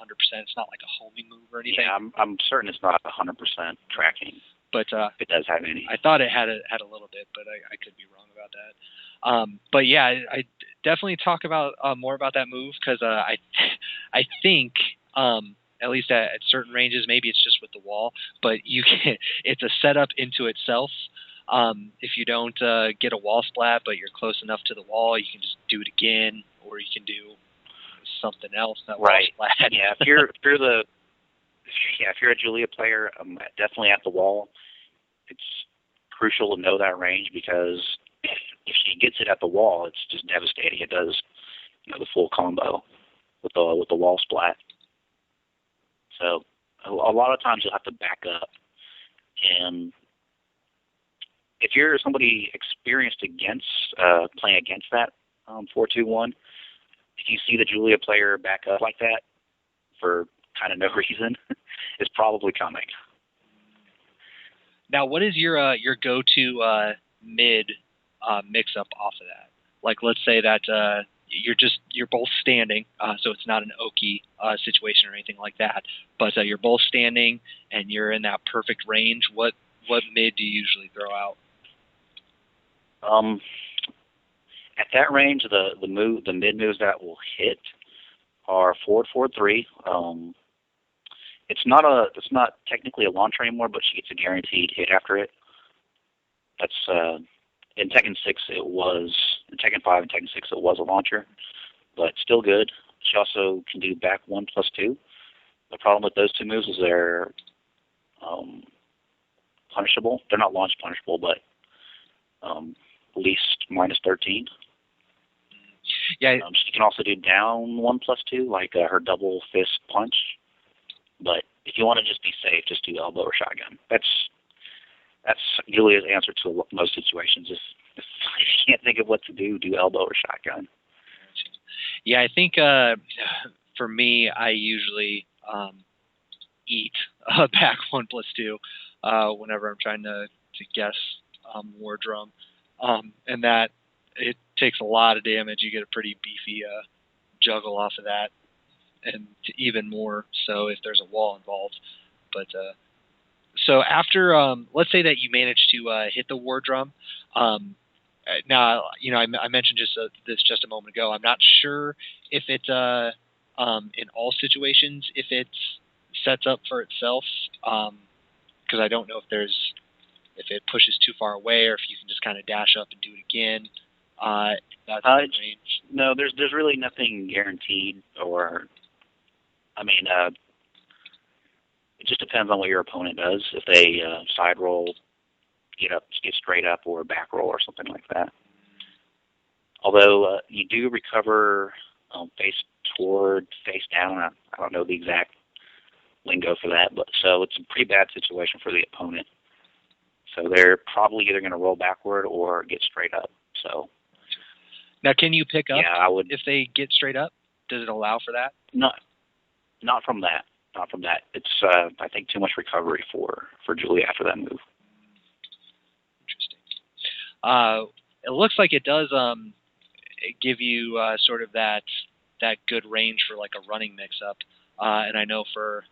It's not like a homing move or anything. Yeah, I'm certain it's not 100% tracking. But if it does have any. I thought it had a little bit, but I could be wrong about that. But yeah, I definitely talk about more about that move, because I think at least at certain ranges, maybe it's just with the wall, but it's a setup into itself. If you don't get a wall splat, but you're close enough to the wall, you can just do it again, or you can do something else. That right. Wall splat. Yeah. If you're a Julia player, definitely at the wall, it's crucial to know that range, because if she gets it at the wall, it's just devastating. It does, the full combo with the wall splat. So a lot of times you'll have to back up, and if you're somebody experienced against playing against that 4-2-1, if you see the Julia player back up like that for kind of no reason, it's probably coming. Now, what is your go-to mid mix-up off of that? Like, let's say that you're both standing, so it's not an Oki situation or anything like that, but you're both standing and you're in that perfect range. What what mid do you usually throw out? At that range, the mid moves that will hit are forward, forward 3. It's not technically a launcher anymore, but she gets a guaranteed hit after it. That's in Tekken 6 it was, in Tekken 5 and Tekken 6 it was a launcher, but still good. She also can do back 1+2. The problem with those two moves is they're punishable. They're not launch punishable, but at least -13. Yeah. She can also do down 1+2, like her double fist punch. But if you want to just be safe, just do elbow or shotgun. That's Julia's answer to most situations. If you can't think of what to do, do elbow or shotgun. Yeah, I think for me, I usually eat back 1+2 whenever I'm trying to guess war drum, and that it takes a lot of damage. You get a pretty beefy juggle off of that, and even more so if there's a wall involved. But so after, let's say that you manage to hit the war drum. Now, I mentioned this just a moment ago. I'm not sure if it's in all situations if it sets up for itself, because I don't know if it pushes too far away or if you can just kind of dash up and do it again. That's range. No, there's really nothing guaranteed, or it just depends on what your opponent does. If they side roll, get straight up, or back roll, or something like that. Although you do recover face toward, face down. I don't know the exact lingo for that, but so it's a pretty bad situation for the opponent. So they're probably either going to roll backward or get straight up. So now, can you pick up? Yeah, I would. If they get straight up, does it allow for that? Not from that. Not from that. It's I think too much recovery for Julia after that move. Interesting. It looks like it does give you sort of that good range for like a running mix-up, and I know for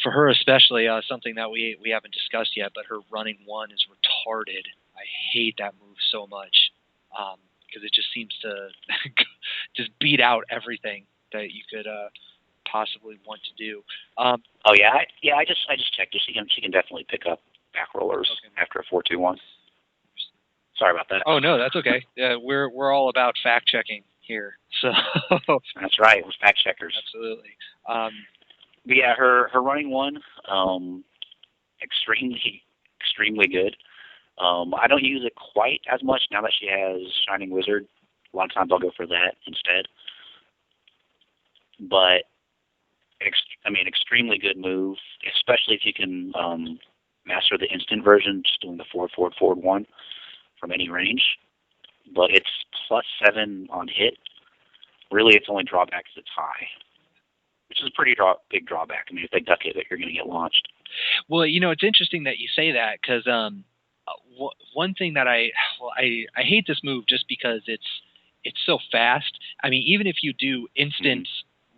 her especially, something that we haven't discussed yet, but her running 1 is retarded. I hate that move so much because it just seems to just beat out everything that you could possibly want to do. I just checked it. She can definitely pick up back rollers after a 4-2-1. Sorry about that. Oh no, that's okay. We're all about fact checking here, so that's right. We're fact checkers. Absolutely. But yeah, her running 1, extremely good. I don't use it quite as much now that she has Shining Wizard. A lot of times I'll go for that instead. But extremely good move, especially if you can master the instant version, just doing the forward 1 from any range. But it's +7 on hit. Really, its only drawback is it's high, which is a pretty big drawback. If they duck it, you're going to get launched. Well, it's interesting that you say that because one thing that I hate this move just because it's so fast. Even if you do instant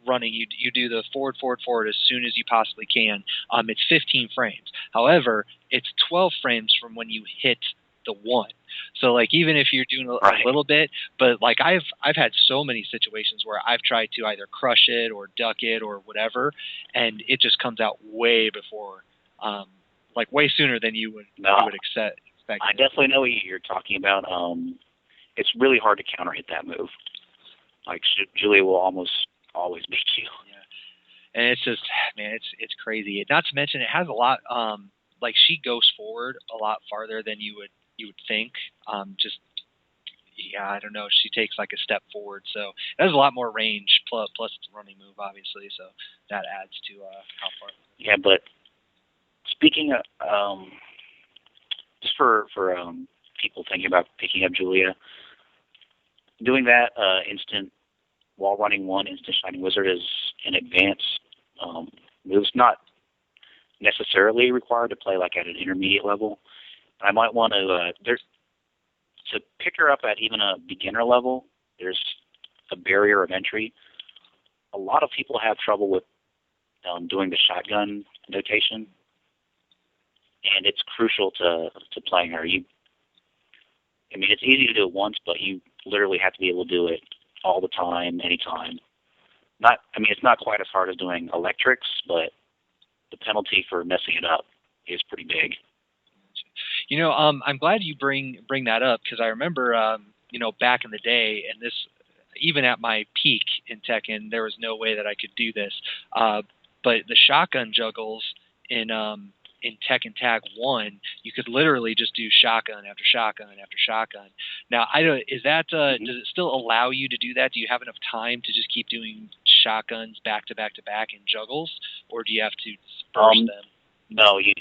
running, you do the forward as soon as you possibly can. It's 15 frames. However, it's 12 frames from when you hit the 1. So like even if you're doing a little bit, but like I've had so many situations where I've tried to either crush it or duck it or whatever, and it just comes out way before, like way sooner than you would expect. I definitely know what you're talking about. It's really hard to counter hit that move. Like Julia will almost always beat you. Yeah, and it's just it's crazy. Not to mention it has a lot. Like she goes forward a lot farther than you would think. I don't know. She takes like a step forward, so it has a lot more range. Plus it's a running move, obviously, so that adds to how far. Yeah, but speaking of just for people thinking about picking up Julia, doing that instant while running 1 instant Shining Wizard is an advanced move. It's not necessarily required to play like at an intermediate level. I might want to to pick her up at even a beginner level. There's a barrier of entry. A lot of people have trouble with doing the shotgun notation. and it's crucial to playing her. I mean, it's easy to do it once, but you literally have to be able to do it all the time, anytime. It's not quite as hard as doing electrics, but the penalty for messing it up is pretty big. I'm glad you bring that up, because I remember, back in the day, and this, even at my peak in Tekken, there was no way that I could do this. But the shotgun juggles in Tekken Tag 1, you could literally just do shotgun after shotgun after shotgun. Now, does it still allow you to do that? Do you have enough time to just keep doing shotguns back to back to back in juggles, or do you have to disperse them? No, you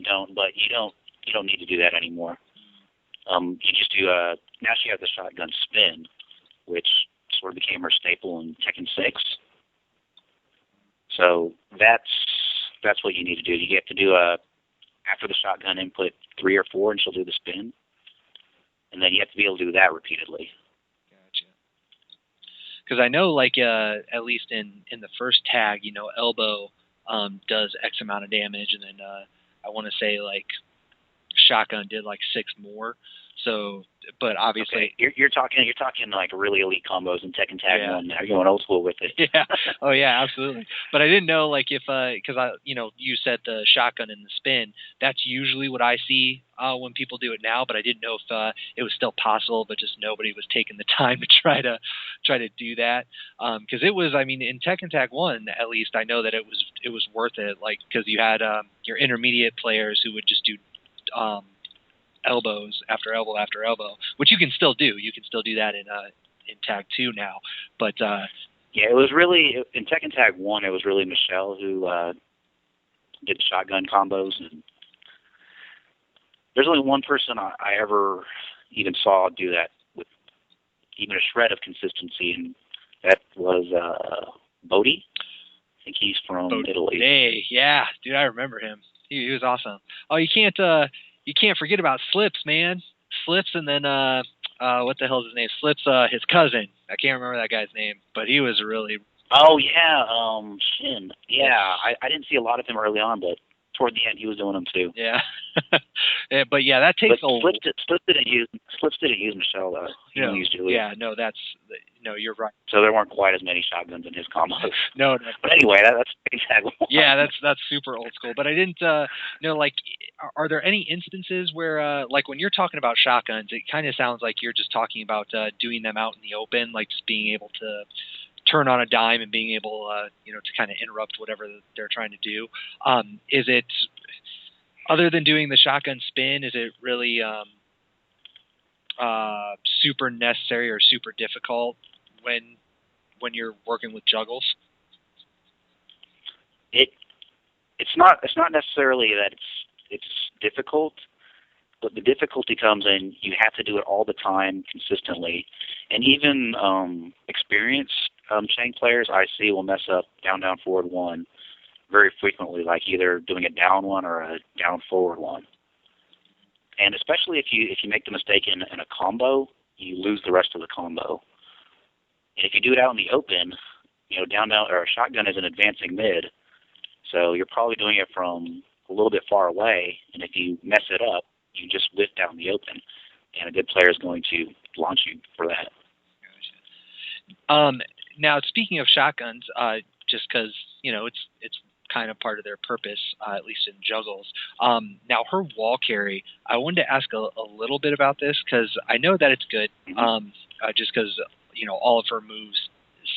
don't. But you don't need to do that anymore. You just do now she has the shotgun spin, which sort of became her staple in Tekken 6. So that's what you need to do. You have to do after the shotgun input 3 or 4, and she'll do the spin, and then you have to be able to do that repeatedly. Gotcha. Because I know, at least in the first tag, elbow does X amount of damage, and then I want to say shotgun did 6 more. So, but obviously, okay. You're talking like really elite combos in Tekken Tag 1. Now you're going old school with it. Yeah. Oh yeah, absolutely. But I didn't know if because you said the shotgun and the spin. That's usually what I see when people do it now. But I didn't know if it was still possible, but just nobody was taking the time to try to do that. Because it was, in Tekken Tag 1, at least I know that it was worth it. Because you had your intermediate players who would just do elbows after elbow after elbow, which you can still do. You can still do that in Tag 2 now. But it was really in Tekken Tag 1. It was really Michelle who did the shotgun combos, and there's only one person I ever even saw do that with even a shred of consistency, and that was Bodhi. I think he's from Italy. Hey, yeah, dude, I remember him. He was awesome. Oh, you can't forget about Slips, man. Slips, and then what the hell is his name? Slips, his cousin. I can't remember that guy's name, but he was really. Oh yeah, Shin. Yeah, I didn't see a lot of him early on, but toward the end he was doing them too. Yeah, yeah, but yeah, that takes Slips didn't use Michelle though. He only used Julia. Yeah, no, you're right. So there weren't quite as many shotguns in his combos. No. But anyway, that's exactly. Yeah, that's super old school. But I didn't are there any instances where when you're talking about shotguns, it kind of sounds like you're just talking about doing them out in the open, like just being able to turn on a dime and being able to kind of interrupt whatever they're trying to do. Is it, other than doing the shotgun spin, is it really super necessary or super difficult when you're working with juggles? It's not necessarily that it's difficult, but the difficulty comes in you have to do it all the time consistently, and even experienced Chang players I see will mess up down forward 1 very frequently, like either doing a down 1 or a down forward 1. And especially if you make the mistake in a combo, you lose the rest of the combo. And if you do it out in the open, down or a shotgun is an advancing mid, so you're probably doing it from a little bit far away, and if you mess it up, you just whiff down the open, and a good player is going to launch you for that. Now, speaking of shotguns, just because it's kind of part of their purpose, at least in juggles. Now, her wall carry, I wanted to ask a little bit about this because I know that it's good, just because all of her moves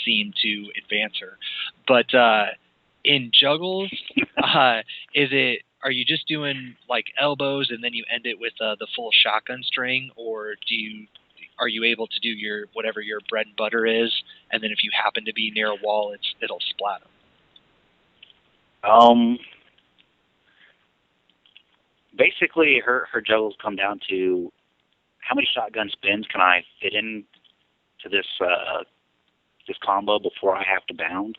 seem to advance her. But in juggles, are you just doing elbows and then you end it with the full shotgun string, or are you able to do whatever your bread and butter is, and then if you happen to be near a wall, it'll splat them? Basically, her juggles come down to how many shotgun spins can I fit in to this combo before I have to bound.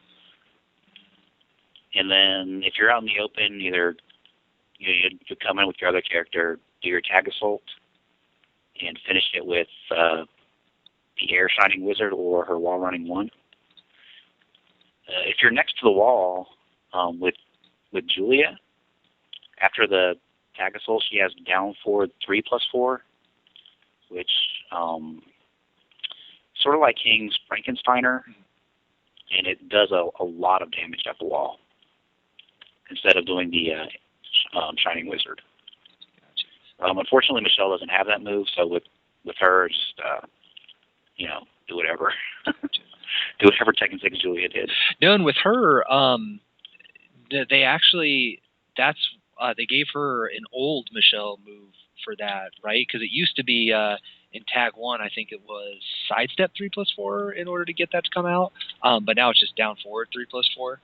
And then if you're out in the open, either you come in with your other character, do your tag assault, and finish it with the air shining wizard or her wall running 1. If you're next to the wall with Julia, after the tag assault, she has down forward 3+4, which sort of like King's Frankensteiner, and it does a lot of damage at the wall instead of doing the Shining Wizard. Unfortunately, Michelle doesn't have that move, so with her, just do whatever. Do whatever Tekken 6 Julia did. No, and with her, they actually they gave her an old Michelle move for that, right? Because it used to be in Tag 1, I think it was sidestep 3+4 in order to get that to come out, but now it's just down forward 3+4.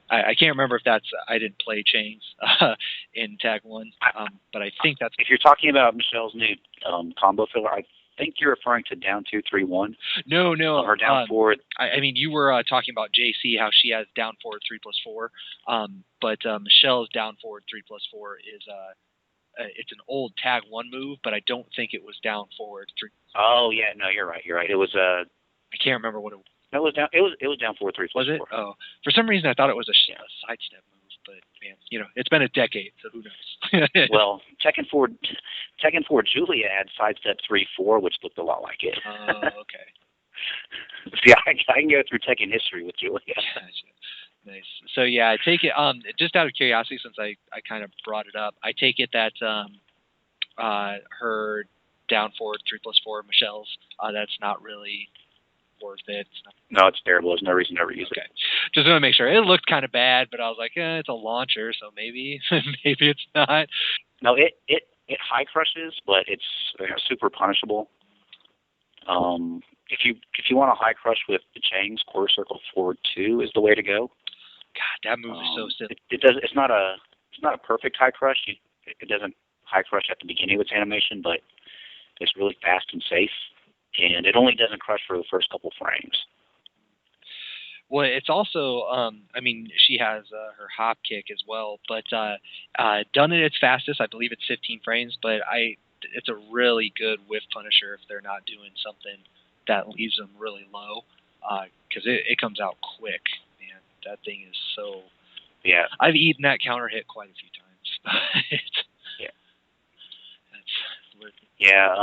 I can't remember if that's I didn't play Chang's in Tag 1, but I think that's. If you're talking about Michelle's new combo filler, I think you're referring to down 2-3-1. No. Or down forward. I mean, you were talking about Jaycee, how she has down forward 3+4, but Michelle's down forward 3+4 is it's an old Tag 1 move, but I don't think it was down forward 3. Oh yeah, no, you're right. It was I can't remember what it was. No, it was down forward 3+4. Was it? Oh, for some reason I thought it was a sidestep move, but man, it's been a decade, so who knows? Well, Tekken 4 Julia had sidestep 3-4, which looked a lot like it. Oh, okay. See, I can go through Tekken history with Julia. Gotcha. Nice. So yeah, I take it. Just out of curiosity, since I kind of brought it up, I take it that her down forward 3+4 Michelle's that's not really worth it. No, it's terrible. There's no reason to ever use it. Just want to make sure. It looked kind of bad, but I was like, it's a launcher, so maybe it's not. No, it high crushes, but it's super punishable. If you want a high crush with the Chang's, quarter circle forward 2 is the way to go. God, that move is so simple. It's not a perfect high crush. It doesn't high crush at the beginning of its animation, but it's really fast and safe. And it only doesn't crush for the first couple frames. Well, it's also, she has her hop kick as well, but done at its fastest, I believe it's 15 frames, but it's a really good whiff punisher if they're not doing something that leaves them really low, because it comes out quick, man. That thing is so... Yeah. I've eaten that counter hit quite a few times. Yeah. That's worth it. Yeah,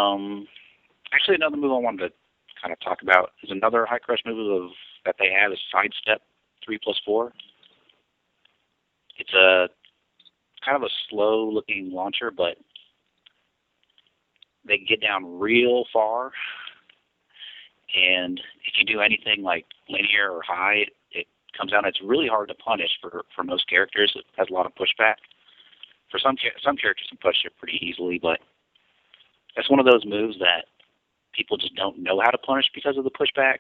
actually, another move I wanted to kind of talk about is another high crush move that they have is sidestep 3+4. It's a kind of a slow-looking launcher, but they get down real far. And if you do anything like linear or high, it comes out. It's really hard to punish for most characters. It has a lot of pushback. For some characters can push it pretty easily, but that's one of those moves that people just don't know how to punish because of the pushback,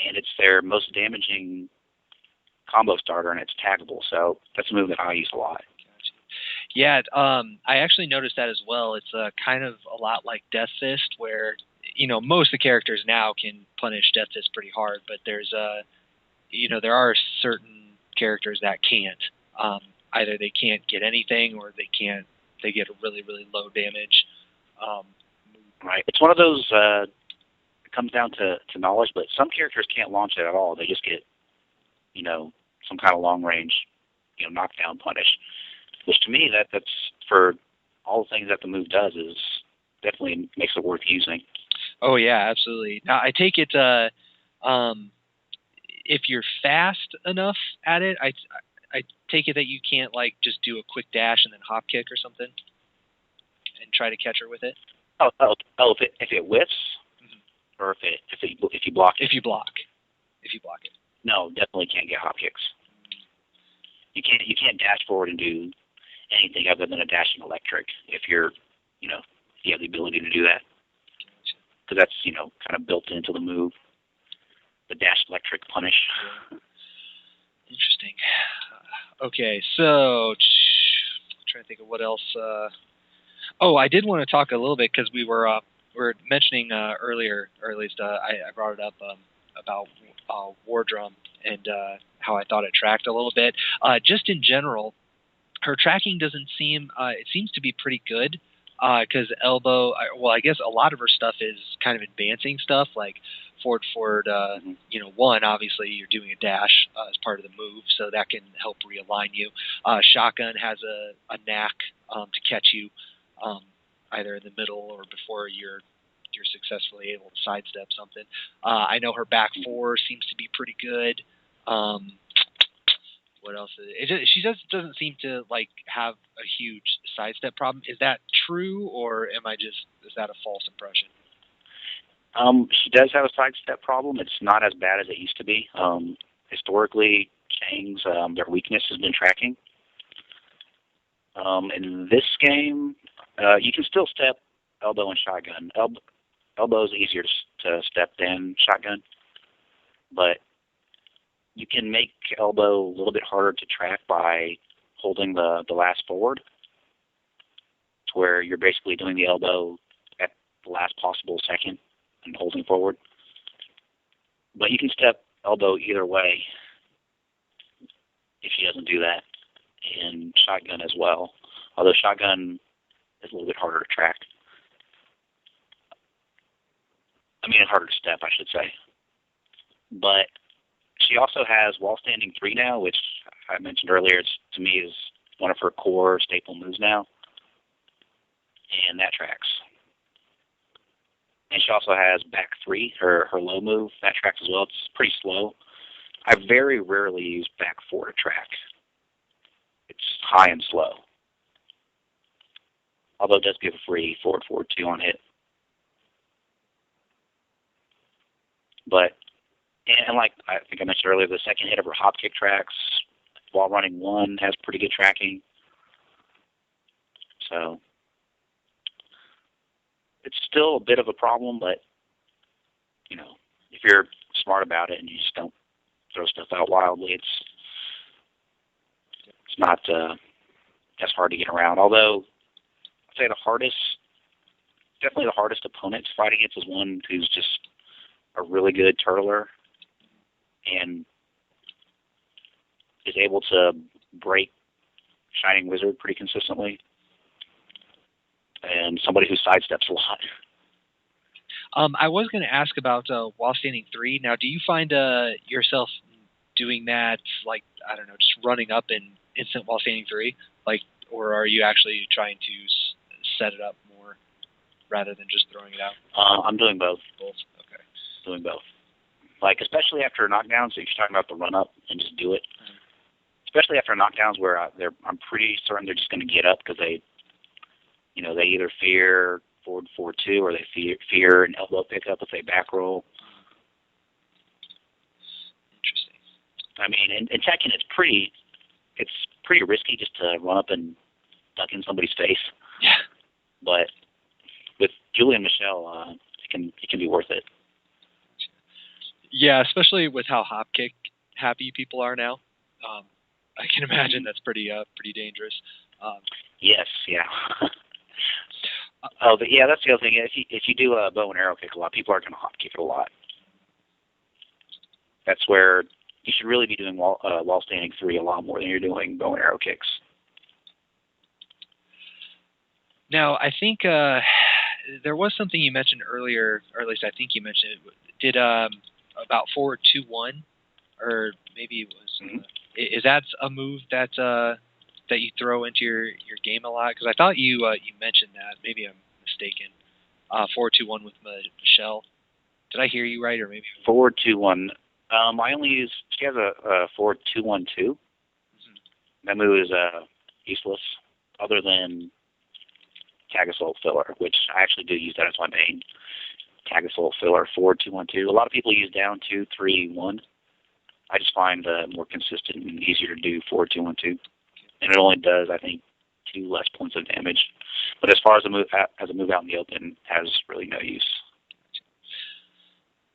and it's their most damaging combo starter, and it's taggable. So that's a move that I use a lot. Gotcha. Yeah, I actually noticed that as well. It's kind of a lot like Death Fist, where most of the characters now can punish Death Fist pretty hard, but there's there are certain characters that can't. Either they can't get anything, or they get a really, really low damage. Right. It's one of those. It comes down to knowledge, but some characters can't launch it at all. They just get, some kind of long range, knockdown punish. Which to me, that's for all the things that the move does is definitely makes it worth using. Oh yeah, absolutely. Now I take it if you're fast enough at it, I take it that you can't just do a quick dash and then hop kick or something, and try to catch her with it. Oh! If it whiffs, or if you block it. If you block it. No, definitely can't get hop kicks. You can't dash forward and do anything other than a dashing electric if you have the ability to do that. Because that's kind of built into the move, the dash electric punish. Interesting. Okay, so I'm trying to think of what else. I did want to talk a little bit because we were mentioning earlier, or at least I brought it up about War Drum and how I thought it tracked a little bit. Just in general, her tracking doesn't seem. It seems to be pretty good. Because elbow, I guess a lot of her stuff is kind of advancing stuff, like forward, one, obviously you're doing a dash as part of the move, so that can help realign you. Shotgun has a knack to catch you either in the middle or before you're successfully able to sidestep something. I know her back four seems to be pretty good. What else? She doesn't seem to like have a huge sidestep problem. Is that true, or is that a false impression? She does have a sidestep problem. It's not as bad as it used to be. Historically, Chang's their weakness has been tracking. In this game, you can still step elbow and shotgun. Elbow is easier to step than shotgun, but you can make elbow a little bit harder to track by holding the last forward, to where you're basically doing the elbow at the last possible second and holding forward. But you can step elbow either way if she doesn't do that, and shotgun as well, although shotgun is a little bit harder to track. I mean, harder to step, I should say. But she also has wall standing 3 now, which I mentioned earlier, to me is one of her core staple moves now, and that tracks. And she also has back 3, her low move, that tracks as well. It's pretty slow. I very rarely use back 4 to track. It's high and slow, although it does give a free forward 4-2 on hit. But, and like I think I mentioned earlier, the second hit of her hop kick tracks while running 1 has pretty good tracking. So it's still a bit of a problem, but, you know, if you're smart about it and you just don't throw stuff out wildly, it's not as hard to get around. Although, I'd say definitely the hardest opponent to fight against is one who's just a really good turtler and is able to break Shining Wizard pretty consistently, and somebody who sidesteps a lot. I was going to ask about wall standing 3. Now, do you find yourself doing that, like, I don't know, just running up in instant wall standing 3, like, or are you actually trying to set it up more rather than just throwing it out? I'm doing both. Both. Okay. Doing both. Like, especially after knockdowns, if you're talking about the run up and just do it. Mm-hmm. Especially after knockdowns where I'm pretty certain they're just going to get up because they either fear forward 4-2 or they fear an elbow pickup if they back roll. Interesting. I mean, in Tekken, it's pretty risky just to run up and duck in somebody's face. Yeah. But with Julie and Michelle, it can be worth it. Yeah, especially with how hop kick happy people are now. I can imagine that's pretty dangerous. Yes, yeah. But yeah, that's the other thing. If you do a bow and arrow kick a lot, people are going to hop kick it a lot. That's where you should really be doing wall standing 3 a lot more than you're doing bow and arrow kicks. Now, I think there was something you mentioned earlier, or at least I think you mentioned it. Did about forward 2-1, or maybe it was. Mm-hmm. Is that a move that you throw into your game a lot? Because I thought you mentioned that. Maybe I'm mistaken. Forward 2-1 with Michelle. Did I hear you right, or maybe forward 2-1? I only use. She has a forward 2-1-2. Mm-hmm. That move is useless, other than Tag Assault filler, which I actually do use that as my main Tag Assault filler. Forward 2-1-2. A lot of people use down 2-3-1. I just find more consistent and easier to do forward 2-1-2, and it only does, I think, 2 less points of damage. But as far as a move out in the open, has really no use.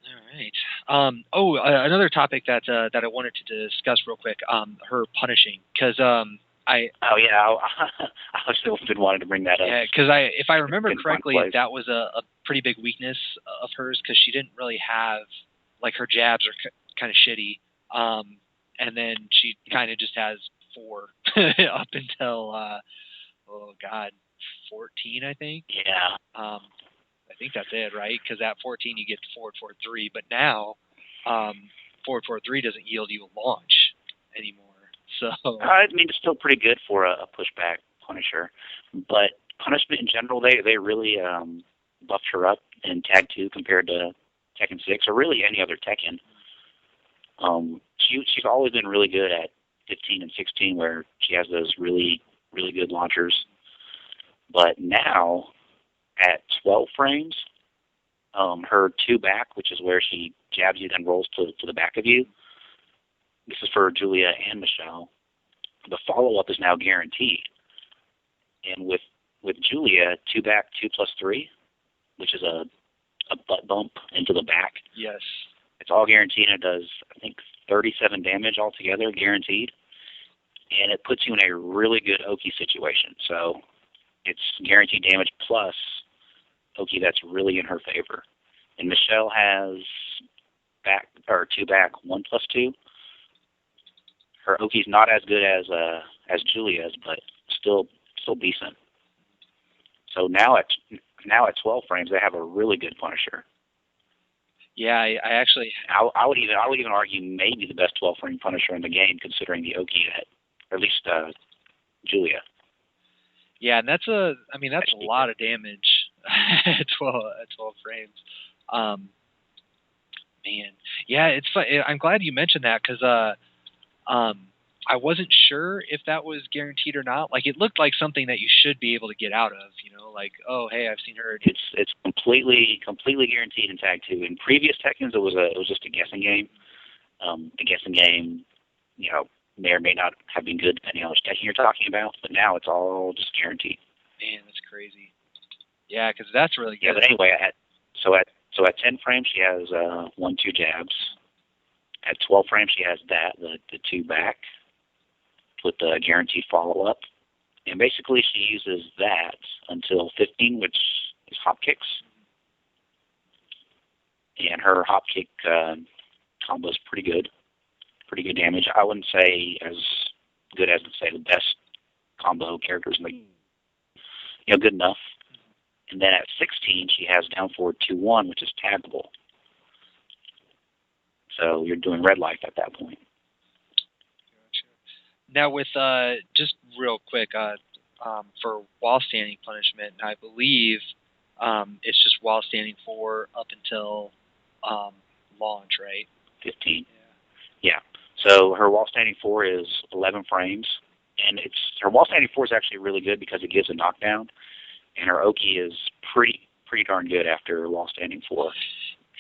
All right. Another topic that I wanted to discuss real quick. Her punishing, because I still been wanting to bring that up. Yeah, because if I remember correctly, that was a pretty big weakness of hers, because she didn't really have, like, her jabs are kind of shitty. And then she kind of just has 4 up until 14, I think. Yeah. I think that's it, right? Because at 14 you get forward 4-3, but now forward 4-3 doesn't yield you a launch anymore. So I mean, it's still pretty good for a pushback Punisher. But Punishment in general, they really buffed her up in Tag 2 compared to Tekken 6, or really any other Tekken. She's always been really good at 15 and 16, where she has those really, really good launchers. But now, at 12 frames, her 2 back, which is where she jabs you then rolls to the back of you, this is for Julia and Michelle, the follow-up is now guaranteed. And with Julia, 2 back, 2+3, which is a butt bump into the back. Yes. It's all guaranteed, and it does, I think, 37 damage altogether, guaranteed. And it puts you in a really good Oki situation. So it's guaranteed damage plus Oki that's really in her favor. And Michelle has 2 back, 1+2. Her Oki's not as good as Julia's, but still decent. So now at 12 frames, they have a really good Punisher. Yeah, I actually. I would even argue maybe the best 12 frame Punisher in the game, considering the Oki or at least Julia. Yeah, and that's a lot of damage at 12 frames. Man, yeah, it's fun. I'm glad you mentioned that because I wasn't sure if that was guaranteed or not. Like, it looked like something that you should be able to get out of. Like, oh, hey, I've seen her. It's completely guaranteed in Tag 2. In previous Tekkens, it was just a guessing game. The guessing game, may or may not have been good depending on which Tekken you're talking about. But now it's all just guaranteed. Man, that's crazy. Yeah, because that's really good. Yeah, but anyway, at 10 frames she has 1-2 jabs. At 12 frames she has the 2 back with the guaranteed follow up, and basically she uses that until 15, which is hop kicks. And her hop kick combo is pretty good damage. I wouldn't say as good as the best combo characters in the good enough. And then at 16, she has down forward 2-1, which is taggable. So you're doing red life at that point. Gotcha. Now with just real quick for while standing punishment, I believe it's just while standing for up until launch, right? 15. Yeah. So her while standing 4 is 11 frames, and her while standing 4 is actually really good because it gives a knockdown. And her Oki is pretty darn good after while standing 4. If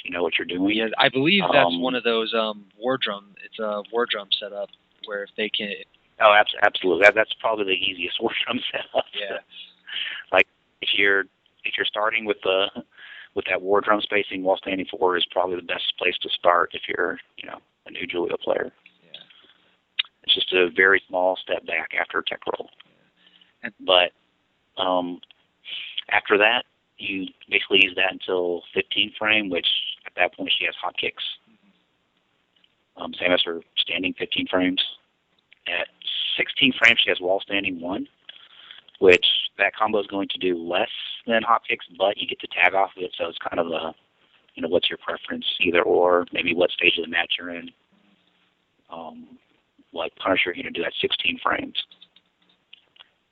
you know what you're doing. Yeah, I believe that's one of those war drum. It's a war drum setup where if they can. Oh, absolutely. That's probably the easiest war drum setup. Yeah. Like if you're starting with that war drum spacing, while standing 4 is probably the best place to start if you're a new Julia player. Yeah. It's just a very small step back after tech roll. Yeah. But after that, you basically use that until 15 frame, which at that point she has hop kicks. Same as her standing 15 frames. At 16 frames, she has wall standing 1, which that combo is going to do less than hop kicks, but you get to tag off of it, so it's kind of a, what's your preference, either or, maybe what stage of the match you're in. What Punisher you're going to do at 16 frames.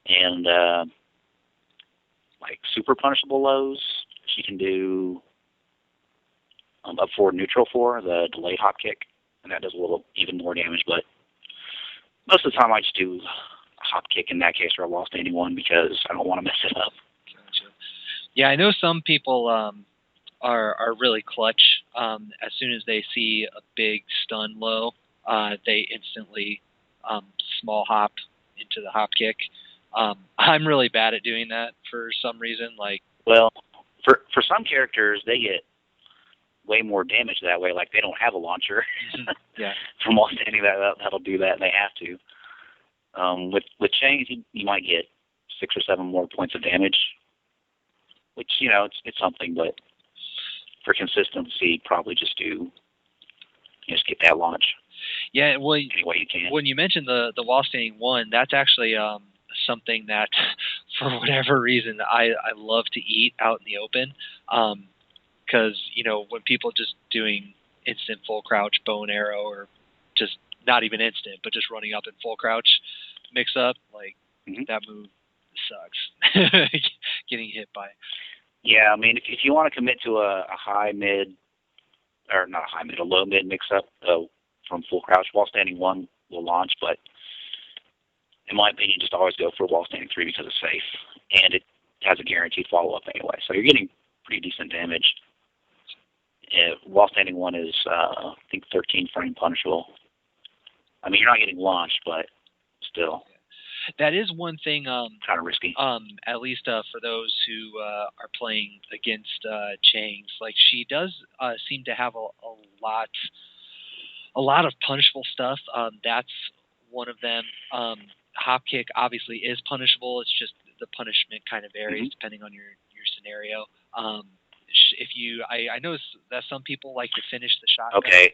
And like super punishable lows, she can do up forward neutral 4, the delayed hop kick, and that does a little even more damage, but most of the time I just do a hop kick in that case, or a while standing 1, because I don't want to mess it up. Gotcha. Yeah, I know some people are really clutch. As soon as they see a big stun low, they instantly small hop into the hop kick. I'm really bad at doing that for some reason. Well, for some characters, they get way more damage that way. Like they don't have a launcher. Yeah. From while standing, that'll do that, and they have to. With Chang, you might get 6 or 7 more points of damage, which it's something. But for consistency, probably just get that launch. Yeah. Well, any way you can. When you mentioned the while standing 1, that's actually something that, for whatever reason, I love to eat out in the open. Because, when people just doing instant full crouch bow and arrow, or just not even instant, but just running up in full crouch mix up, that move sucks. Getting hit by. Yeah, I mean, if you want to commit to a high mid, or not a high mid, a low mid mix up from full crouch, wall standing 1 will launch, but in my opinion, just always go for wall standing 3 because it's safe and it has a guaranteed follow up anyway. So you're getting pretty decent damage. Wall standing 1 is I think 13 frame punishable. I mean, you're not getting launched, but still. That is one thing. Kind of risky. At least for those who are playing against Chang's, like she does seem to have a lot of punishable stuff. That's one of them. Hop kick obviously is punishable. It's just the punishment kind of varies depending on your scenario. If you, I notice that some people like to finish the shot. Okay.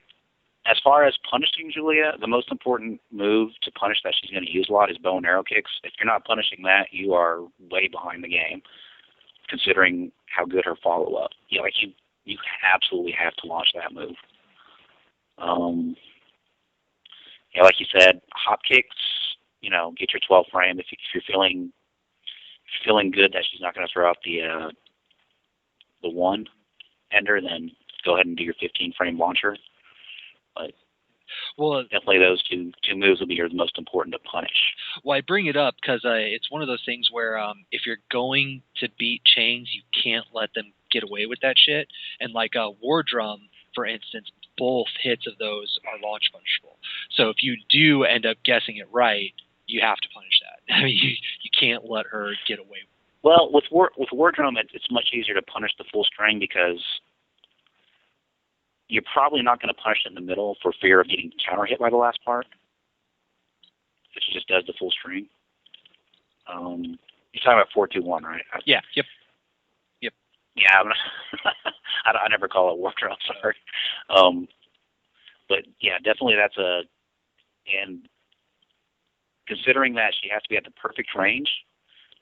As far as punishing Julia, the most important move to punish that she's going to use a lot is bow and arrow kicks. If you're not punishing that, you are way behind the game, considering how good her follow-up. You absolutely have to launch that move. Like you said, hop kicks, get your 12 frame. If you're feeling good that she's not going to throw out the 1 ender, then go ahead and do your 15 frame launcher. But definitely those two moves will be the most important to punish. Well, I bring it up because it's one of those things where if you're going to beat Chains, you can't let them get away with that shit. And like War Drum, for instance, both hits of those are launch punishable. So if you do end up guessing it right, you have to punish that. I mean, you can't let her get away with it. Well, with War Drum, it's much easier to punish the full string because you're probably not going to punish it in the middle for fear of getting counter hit by the last part. If she just does the full string. You're talking about 4-2-1, right? Yeah. Yep. Yeah, I never call it War Drum. Sorry. But yeah, definitely and considering that she has to be at the perfect range,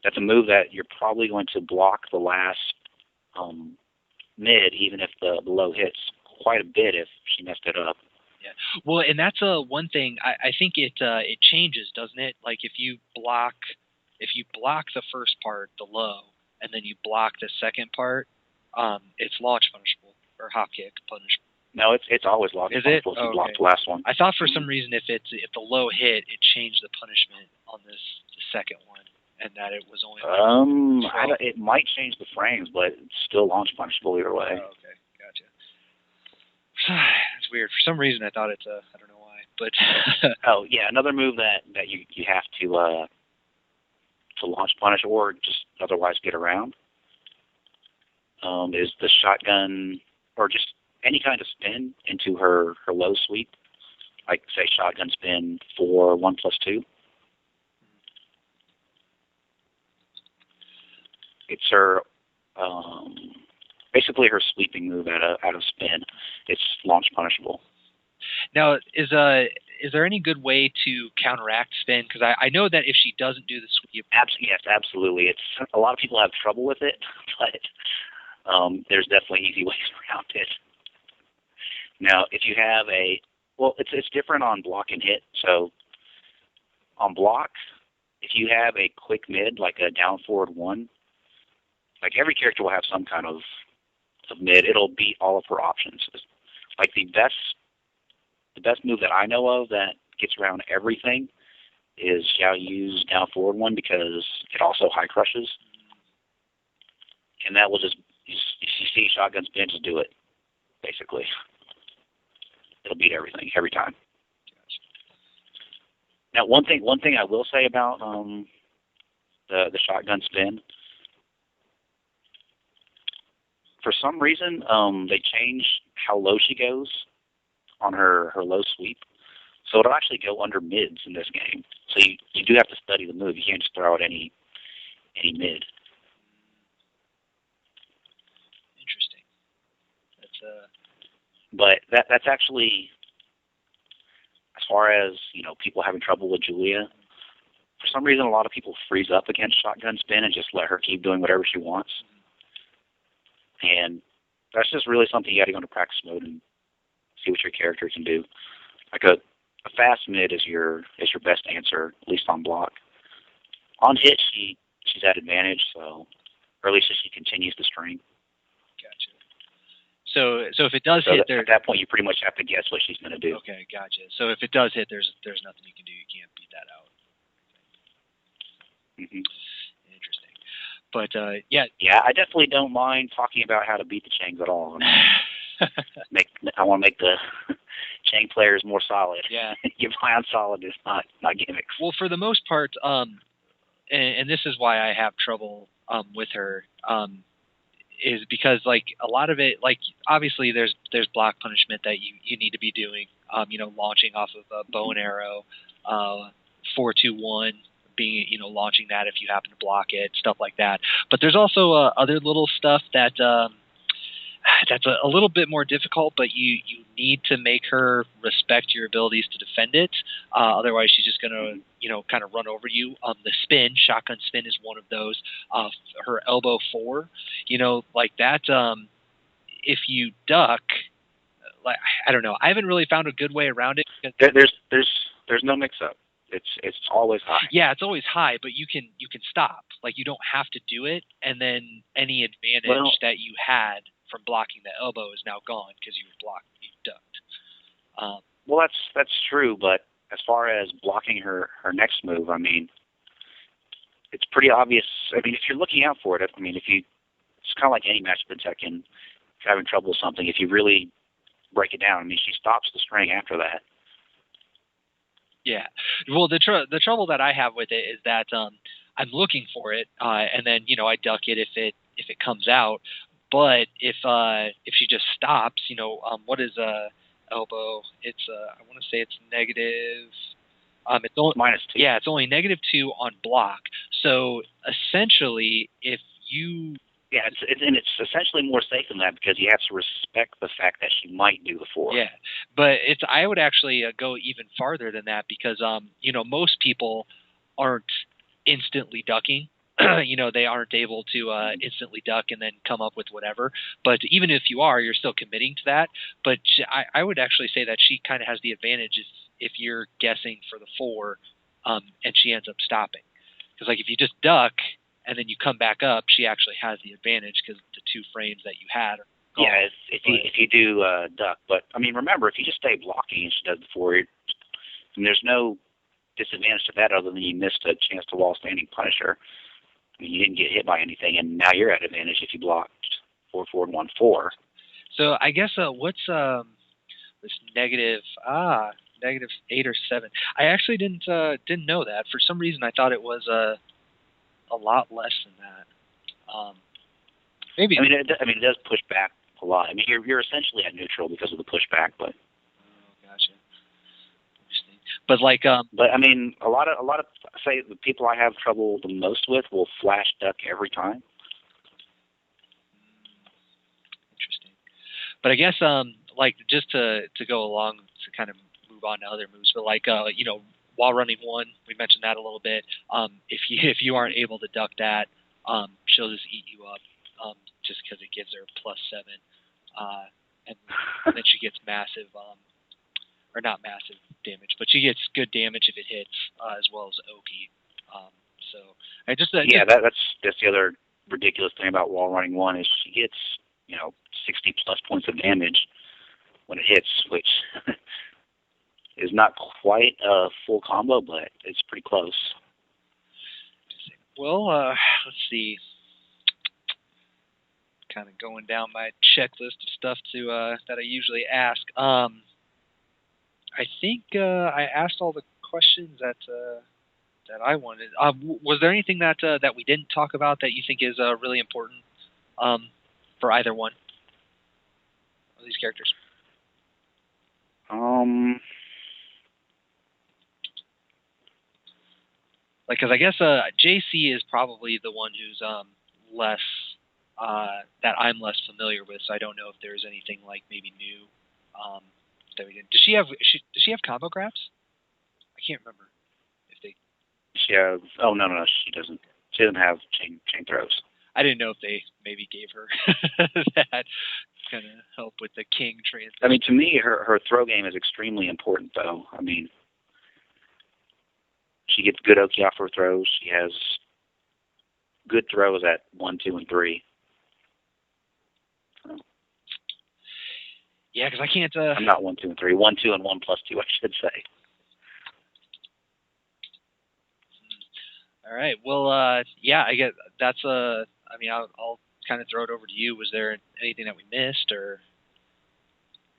that's a move that you're probably going to block the last mid, even if the low hits quite a bit if she messed it up. Yeah. Well, and that's one thing. I think it changes, doesn't it? Like if you block the first part, the low, and then you block the second part, it's launch punishable or hop kick punishable. No, it's always launch punishable if you block the last one. I thought for some reason if the low hit, it changed the punishment on the second one, and that it was only. It might change the frames, but it's still launch punishable either way. Oh, okay, gotcha. It's weird. For some reason, I thought it's I don't know why, but. Oh yeah, another move that you have to launch punish or just otherwise get around is the shotgun or just any kind of spin into her low sweep, like say shotgun spin for 1+2. It's her basically her sweeping move out of spin. It's launch punishable. Now, is there any good way to counteract spin? Because I know that if she doesn't do the sweep, yes, absolutely. It's a lot of people have trouble with it, but there's definitely easy ways around it. Now, if you have it's different on block and hit. So on block, if you have a quick mid like a down forward 1, like every character will have some kind of mid. It'll beat all of her options. Like the best move that I know of that gets around everything is Xiao Yu's down forward 1 because it also high crushes. And that will just, if you see shotgun spin, just do it, basically. It'll beat everything, every time. Now, one thing I will say about the shotgun spin, for some reason, they changed how low she goes on her low sweep. So it'll actually go under mids in this game. So you do have to study the move. You can't just throw out any mid. Interesting. But that's actually, as far as people having trouble with Julia, for some reason a lot of people freeze up against shotgun spin and just let her keep doing whatever she wants. And that's just really something you got to go into practice mode and see what your character can do. Like a fast mid is your best answer, at least on block. On hit, she she's at advantage. So, or at least if she continues the string. Gotcha. So if it does hit, at that point you pretty much have to guess what she's going to do. Okay, gotcha. So if it does hit, there's nothing you can do. You can't beat that out. Mm-hmm. Interesting. But yeah. Yeah, I definitely don't mind talking about how to beat the Changs at all. I want to make the Chang players more solid. Yeah. Give high on solid is not gimmicks. Well, for the most part, and this is why I have trouble with her, is because like a lot of it, like obviously there's block punishment that you need to be doing. Launching off of a bow and arrow, 4-2-1. Being, launching that if you happen to block it, stuff like that. But there's also other little stuff that that's a little bit more difficult, but you need to make her respect your abilities to defend it. Otherwise, she's just going to, kind of run over you. The spin, shotgun spin is one of those. Her elbow 4, like that. If you duck, like I don't know, I haven't really found a good way around it. There's no mix-up. It's always high. Yeah, it's always high, but you can stop. Like you don't have to do it, and then any advantage that you had from blocking the elbow is now gone because you ducked. Well, that's true, but as far as blocking her next move, I mean, it's pretty obvious. I mean, if you're looking out for it, it's kind of like any matchup in Tekken. If you're having trouble with something, if you really break it down, I mean, she stops the string after that. Yeah. Well, the trouble that I have with it is that I'm looking for it, and then I duck it if it comes out. But if she just stops, what is elbow? It's I want to say it's negative. It's only -2. Yeah, it's only -2 on block. So essentially, if you it's essentially more safe than that because you have to respect the fact that she might do the 4. Yeah, but I would actually go even farther than that because most people aren't instantly ducking. They aren't able to instantly duck and then come up with whatever. But even if you are, you're still committing to that. But I would actually say that she kind of has the advantage if you're guessing for the 4, and she ends up stopping. Because like if you just duck and then you come back up, she actually has the advantage because the 2 frames that you had are gone. Yeah, if you do duck. But, I mean, remember, if you just stay blocking and she does the 4, there's no disadvantage to that other than you missed a chance to while standing punish her. I mean, you didn't get hit by anything, and now you're at advantage if you blocked 4 forward 1 4. So I guess what's this -8 or 7? I actually didn't know that. For some reason, I thought it was a lot less than that. Maybe. I mean, it does push back a lot. I mean, you're essentially at neutral because of the pushback, but. Oh, gotcha. Interesting. But like. But I mean, a lot of say the people I have trouble the most with will flash duck every time. Interesting. But I guess like just to go along to kind of move on to other moves, but like while running 1, we mentioned that a little bit. If you aren't able to duck that, she'll just eat you up, just because it gives her +7, and then she gets massive, or not massive damage, but she gets good damage if it hits, as well as Oki. So I just that's the other ridiculous thing about wall running 1 is she gets 60+ points of damage when it hits, which is not quite a full combo, but it's pretty close. Well, let's see. Kind of going down my checklist of stuff that I usually ask. I think I asked all the questions that I wanted. Was there anything that we didn't talk about that you think is really important for either one of these characters? Because I guess Jaycee is probably the one who's less that I'm less familiar with, so I don't know if there's anything like maybe new that we did. Does she have combo grabs? I can't remember if they. She has. Oh no, she doesn't. She doesn't have chain throws. I didn't know if they maybe gave her that kind of help with the king transition. I mean, to me, her throw game is extremely important, though. I mean, she gets good Oki off her throws. She has good throws at 1, 2, and 3. Yeah, because I can't. I'm not 1, 2, and 3. 1, 2, and 1 plus 2, I should say. All right. Well, yeah, I get that's a. I mean, I'll kind of throw it over to you. Was there anything that we missed, or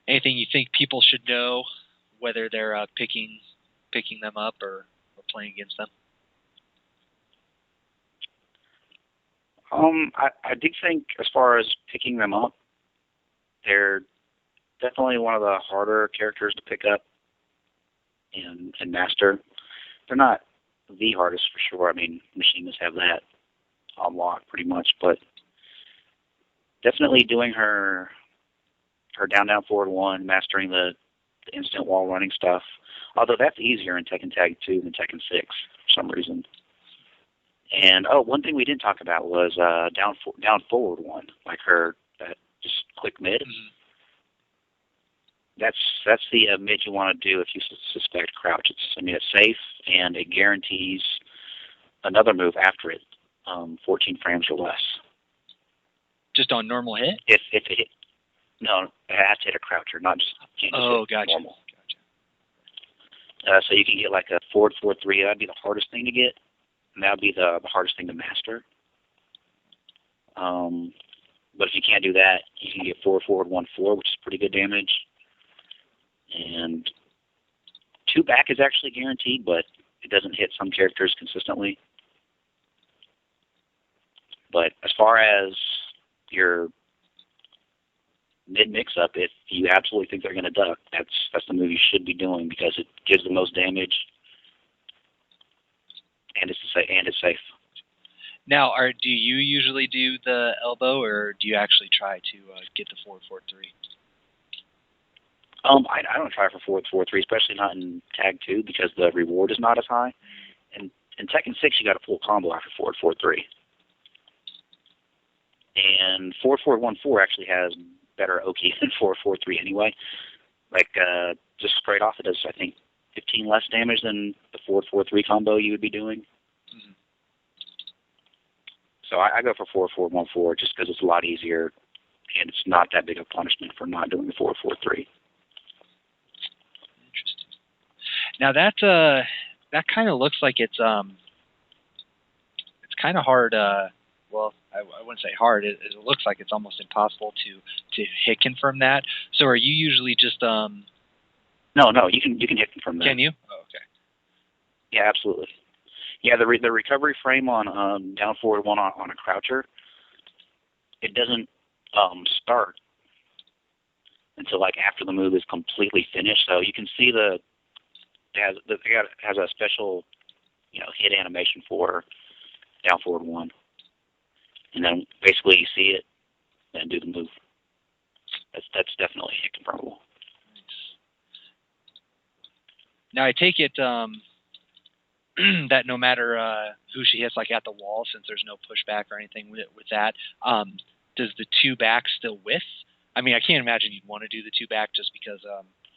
anything you think people should know, whether they're picking them up or playing against them? I do think as far as picking them up, they're definitely one of the harder characters to pick up and master. They're not the hardest for sure. I mean, machinists have that on lock pretty much, but definitely doing her down forward 1, mastering the instant wall running stuff. Although that's easier in Tekken Tag 2 than Tekken 6 for some reason. And one thing we didn't talk about was down forward 1, like her that just quick mid. Mm-hmm. That's the mid you want to do if you suspect crouch. It's safe, and it guarantees another move after it, 14 frames or less. Just on normal hit? If it hit, no, it has to hit a croucher, not just gotcha. normal. Gotcha. So you can get like a forward 4-3. That'd be the hardest thing to get, and that'd be the hardest thing to master. But if you can't do that, you can get forward 1-4, which is pretty good damage. And 2 back is actually guaranteed, but it doesn't hit some characters consistently. But as far as your mid-mix-up, if you absolutely think they're going to duck, that's the move you should be doing because it gives the most damage, and it's safe. Now, do you usually do the elbow, or do you actually try to get the 4-4-3? I don't try for 4-4-3, especially not in Tag 2 because the reward is not as high. And in Tekken 6, you got a full combo after 4-4-3. And 4-4-1-4 actually has better Oki than 4-4-3 anyway. Like, just straight off, it does, I think, 15 less damage than the 4-4-3 combo you would be doing. Mm-hmm. So I go for 4-4-1-4 just because it's a lot easier, and it's not that big of punishment for not doing the 4-4-3. Interesting. Now that kind of looks like it's kind of hard. Well, I wouldn't say hard. It looks like it's almost impossible to hit confirm that. So are you usually just No, you can hit confirm that. Can you? Oh, okay. Yeah, absolutely. Yeah, the recovery frame on down forward 1 on a croucher, it doesn't start until like after the move is completely finished. So you can see it has a special hit animation for down forward 1, and then basically you see it and do the move. That's definitely hit confirmable. Now I take it that no matter who she hits, like at the wall, since there's no pushback or anything with that, does the 2 back still whiff? I mean, I can't imagine you'd want to do the 2 back just because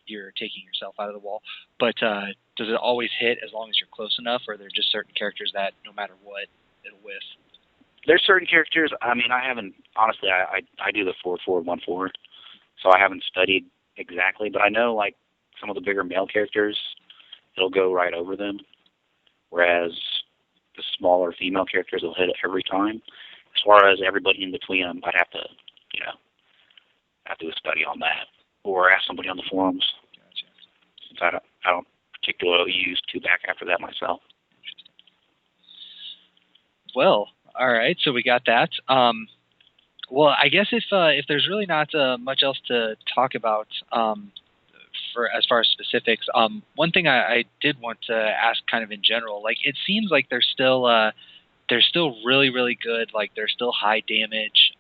you're taking yourself out of the wall. But does it always hit as long as you're close enough, or are there just certain characters that no matter what, it'll whiff? There's certain characters. I mean, I haven't honestly. I do the 4-4-1-4, so I haven't studied exactly, but I know like some of the bigger male characters, it'll go right over them, whereas the smaller female characters will hit it every time. As far as everybody in between them, I'd have to do a study on that, or ask somebody on the forums. Gotcha. Since I don't particularly use 2 back after that myself. Well, all right, so we got that. Well, I guess if there's really not much else to talk about for as far as specifics, one thing I did want to ask, kind of in general, like it seems like they're still really, really good. Like they're still high damage.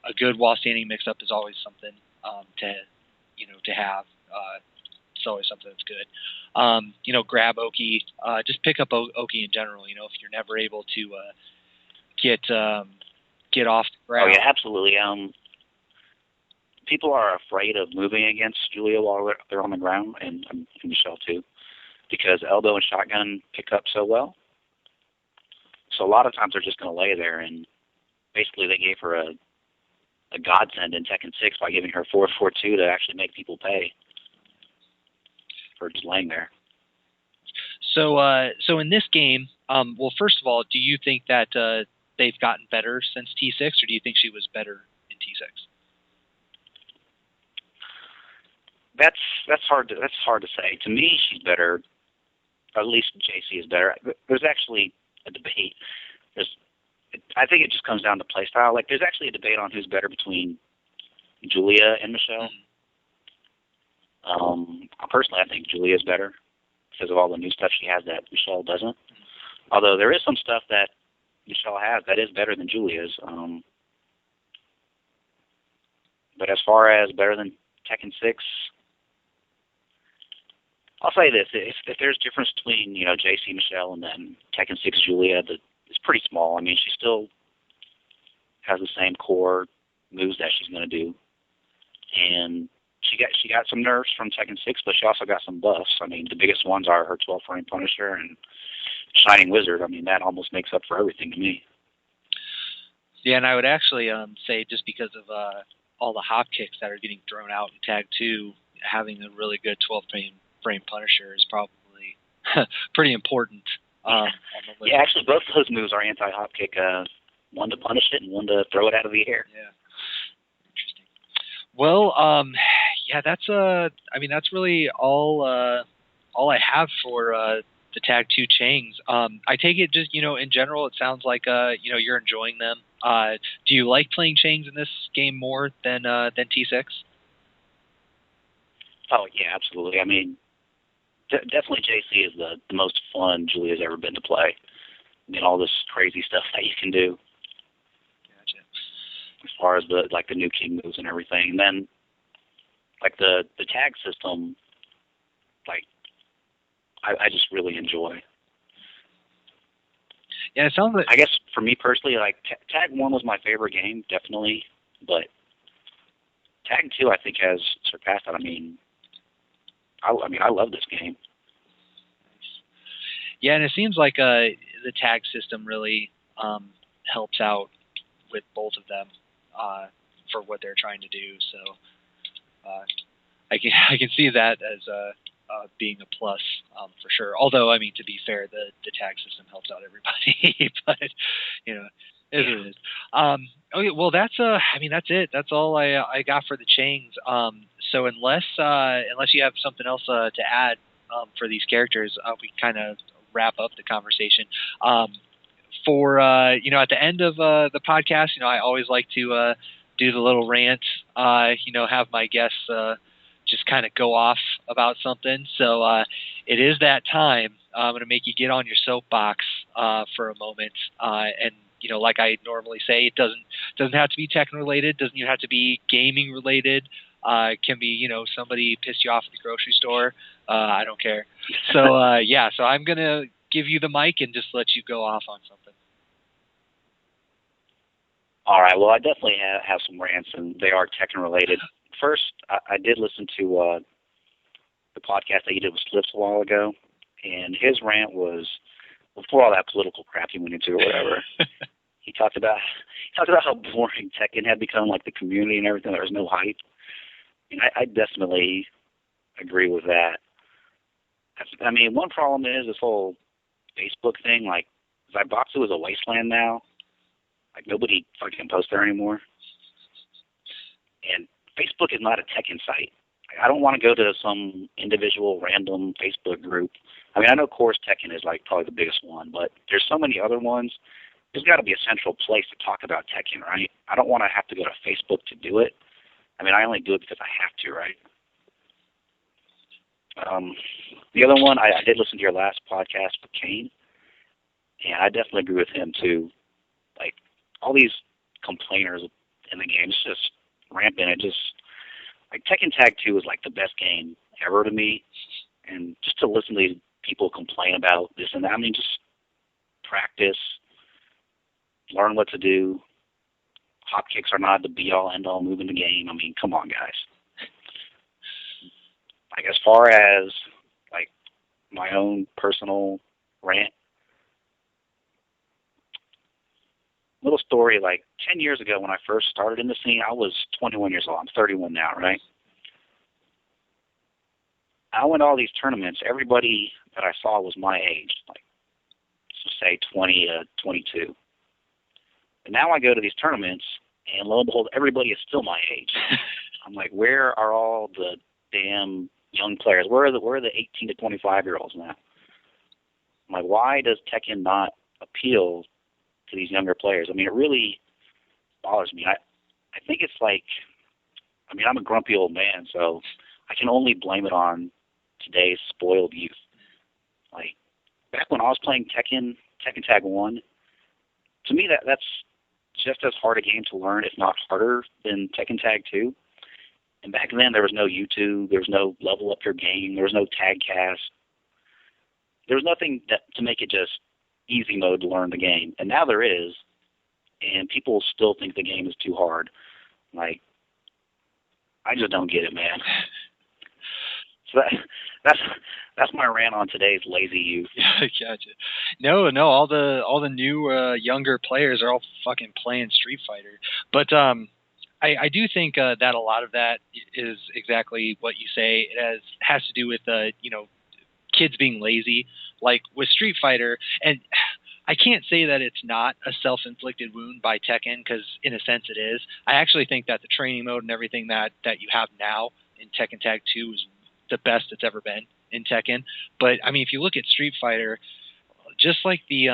A good while standing mix up is always something to have. It's always something that's good. Grab Oki. Just pick up Oki in general. If you're never able to get off the ground. Oh yeah, absolutely. People are afraid of moving against Julia while they're on the ground, and Michelle too, because elbow and shotgun pick up so well. So a lot of times they're just going to lay there, and basically they gave her a godsend in Tekken 6 by giving her 4-4-2 to actually make people pay for just laying there. So in this game, well, first of all, do you think that they've gotten better since T6, or do you think she was better in T6? That's hard to say. To me, she's better. Or at least Jaycee is better. There's actually a debate. I think it just comes down to play style. Like, there's actually a debate on who's better between Julia and Michelle. Personally, I think Julia's better because of all the new stuff she has that Michelle doesn't. Although there is some stuff that Michelle has that is better than Julia's. But as far as better than Tekken 6, I'll say this: if there's difference between Jaycee, Michelle, and then Tekken 6 Julia, it's pretty small. I mean, she still has the same core moves that she's going to do, and she got some nerfs from Tekken 6, but she also got some buffs. I mean, the biggest ones are her 12-frame Punisher and Shining Wizard. I mean, that almost makes up for everything to me. Yeah, and I would actually say just because of all the hop kicks that are getting thrown out in Tag 2, having a really good 12-frame Punisher is probably pretty important. On the list. Yeah, actually, both of those moves are anti-hop kick. One to punish it and one to throw it out of the air. Yeah. Interesting. Well, yeah, that's really all I have for the Tag 2 Changs. I take it just, in general, it sounds like, you're enjoying them. Do you like playing Changs in this game more than T6? Oh, yeah, absolutely. I mean, definitely Jaycee is the most fun Julia's ever been to play. I mean, all this crazy stuff that you can do. Gotcha. As far as the new king moves and everything. And then, the tag system, I just really enjoy. Yeah, it sounds like... I guess for me personally, Tag 1 was my favorite game, definitely. But Tag 2, I think, has surpassed that. I mean, I love this game. Yeah, and it seems like the tag system really helps out with both of them for what they're trying to do. So I can see that as being a plus for sure. Although, I mean, to be fair, the tag system helps out everybody. But it is. Okay, well, that's it. That's all I got for the Changs. So unless you have something else to add for these characters, we kind of wrap up the conversation. For at the end of the podcast, I always like to do the little rant. Have my guests just kind of go off about something. So it is that time. I'm going to make you get on your soapbox for a moment, and like I normally say, it doesn't have to be tech related, doesn't even have to be gaming related. It can be, somebody pissed you off at the grocery store. I don't care. So, so I'm going to give you the mic and just let you go off on something. All right. Well, I definitely have some rants, and they are Tekken related. First, I did listen to the podcast that he did with Slips a while ago, and his rant was, before all that political crap he went into or whatever, he talked about how boring Tekken had become, the community and everything. There was no hype. And I definitely agree with that. I mean, one problem is this whole Facebook thing. Zaibatsu is a wasteland now. Nobody fucking posts there anymore. And Facebook is not a Tekken site. I don't want to go to some individual random Facebook group. I mean, I know Course Tekken is probably the biggest one, but there's so many other ones. There's got to be a central place to talk about Tekken, right? I don't want to have to go to Facebook to do it. I mean, I only do it because I have to, right? The other one, I did listen to your last podcast with Kane, and I definitely agree with him too. All these complainers in the game, it's just rampant. It just, Tekken Tag 2 is the best game ever to me, and just to listen to these people complain about this and that, I mean, just practice, learn what to do. Hop kicks are not the be-all, end-all move in the game. I mean, come on, guys. As far as, my own personal rant, little story, like 10 years ago when I first started in the scene, I was 21 years old. I'm 31 now, right? I went to all these tournaments. Everybody that I saw was my age, like, so say 20 to 22. And now I go to these tournaments, and lo and behold, everybody is still my age. I'm like, where are all the damn young players? Where are the 18 to 25-year-olds now? I'm like, why does Tekken not appeal to these younger players? I mean, it really bothers me. I think it's like, I mean, I'm a grumpy old man, so I can only blame it on today's spoiled youth. Like, back when I was playing Tekken Tag 1, to me that's just as hard a game to learn, if not harder, than Tekken Tag 2. And back then, there was no YouTube, there was no level up your game, there was no TagCast. There was nothing to make it just easy mode to learn the game. And now there is, and people still think the game is too hard. Like, I just don't get it, man. So that's my rant on today's lazy youth. Yeah, gotcha. No, all the new younger players are all fucking playing Street Fighter. But I do think that a lot of that is exactly what you say. It has to do with kids being lazy, like with Street Fighter. And I can't say that it's not a self-inflicted wound by Tekken, because in a sense it is. I actually think that the training mode and everything that you have now in Tekken Tag 2 is the best it's ever been in Tekken. But I mean, if you look at Street Fighter, just like the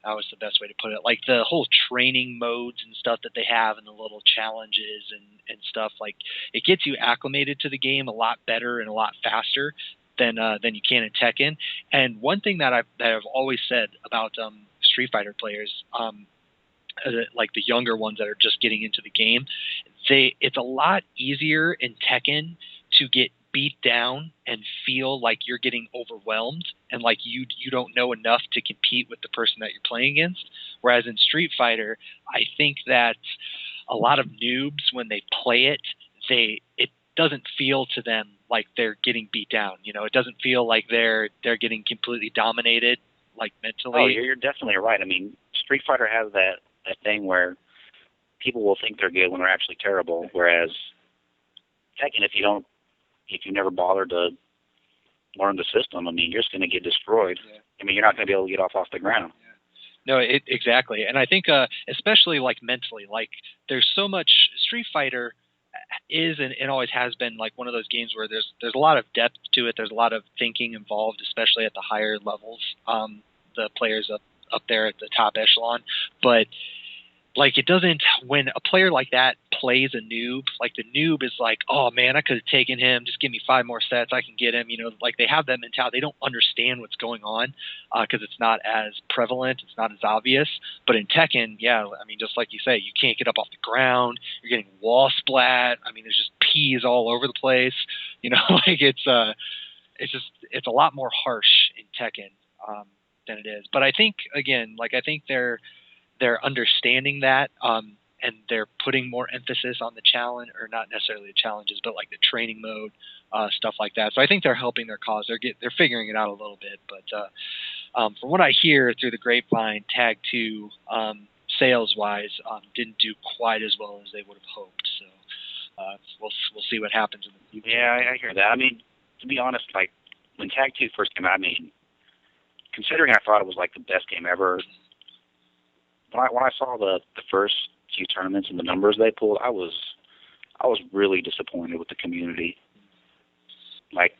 how was the best way to put it? Like the whole training modes and stuff that they have, and the little challenges and stuff, like it gets you acclimated to the game a lot better and a lot faster than you can in Tekken. And one thing that I've always said about Street Fighter players, like the younger ones that are just getting into the game, it's a lot easier in Tekken to get beat down and feel like you're getting overwhelmed and like you don't know enough to compete with the person that you're playing against. Whereas in Street Fighter, I think that a lot of noobs, when they play it, it doesn't feel to them like they're getting beat down. You know, it doesn't feel like they're getting completely dominated, like mentally. Oh, you're definitely right. I mean, Street Fighter has that thing where people will think they're good when they're actually terrible, whereas Tekken, if you never bother to learn the system, I mean, you're just going to get destroyed. Yeah. I mean, you're not going to be able to get off the ground. Yeah. No, exactly. And I think especially like mentally, like there's so much. Street Fighter is and always has been like one of those games where there's a lot of depth to it. There's a lot of thinking involved, especially at the higher levels, the players up there at the top echelon. But like, it doesn't, when a player like that plays a noob, like the noob is like, oh man, I could have taken him, just give me 5 more sets, I can get him. You know, like they have that mentality. They don't understand what's going on because it's not as prevalent, it's not as obvious. But in Tekken, yeah, I mean, just like you say, you can't get up off the ground, you're getting wall splat. I mean, there's just peas all over the place. You know, like it's a lot more harsh in Tekken than it is. But I think, again, like I think they're understanding that, and they're putting more emphasis on the challenge, or not necessarily the challenges, but like the training mode, stuff like that. So I think they're helping their cause. They're figuring it out a little bit. But from what I hear through the grapevine, Tag 2 sales-wise didn't do quite as well as they would have hoped. So we'll see what happens in the future. Yeah, I hear that. I mean, to be honest, like when Tag 2 first came out, I mean, considering I thought it was like the best game ever. When I saw the first few tournaments and the numbers they pulled, I was really disappointed with the community. Like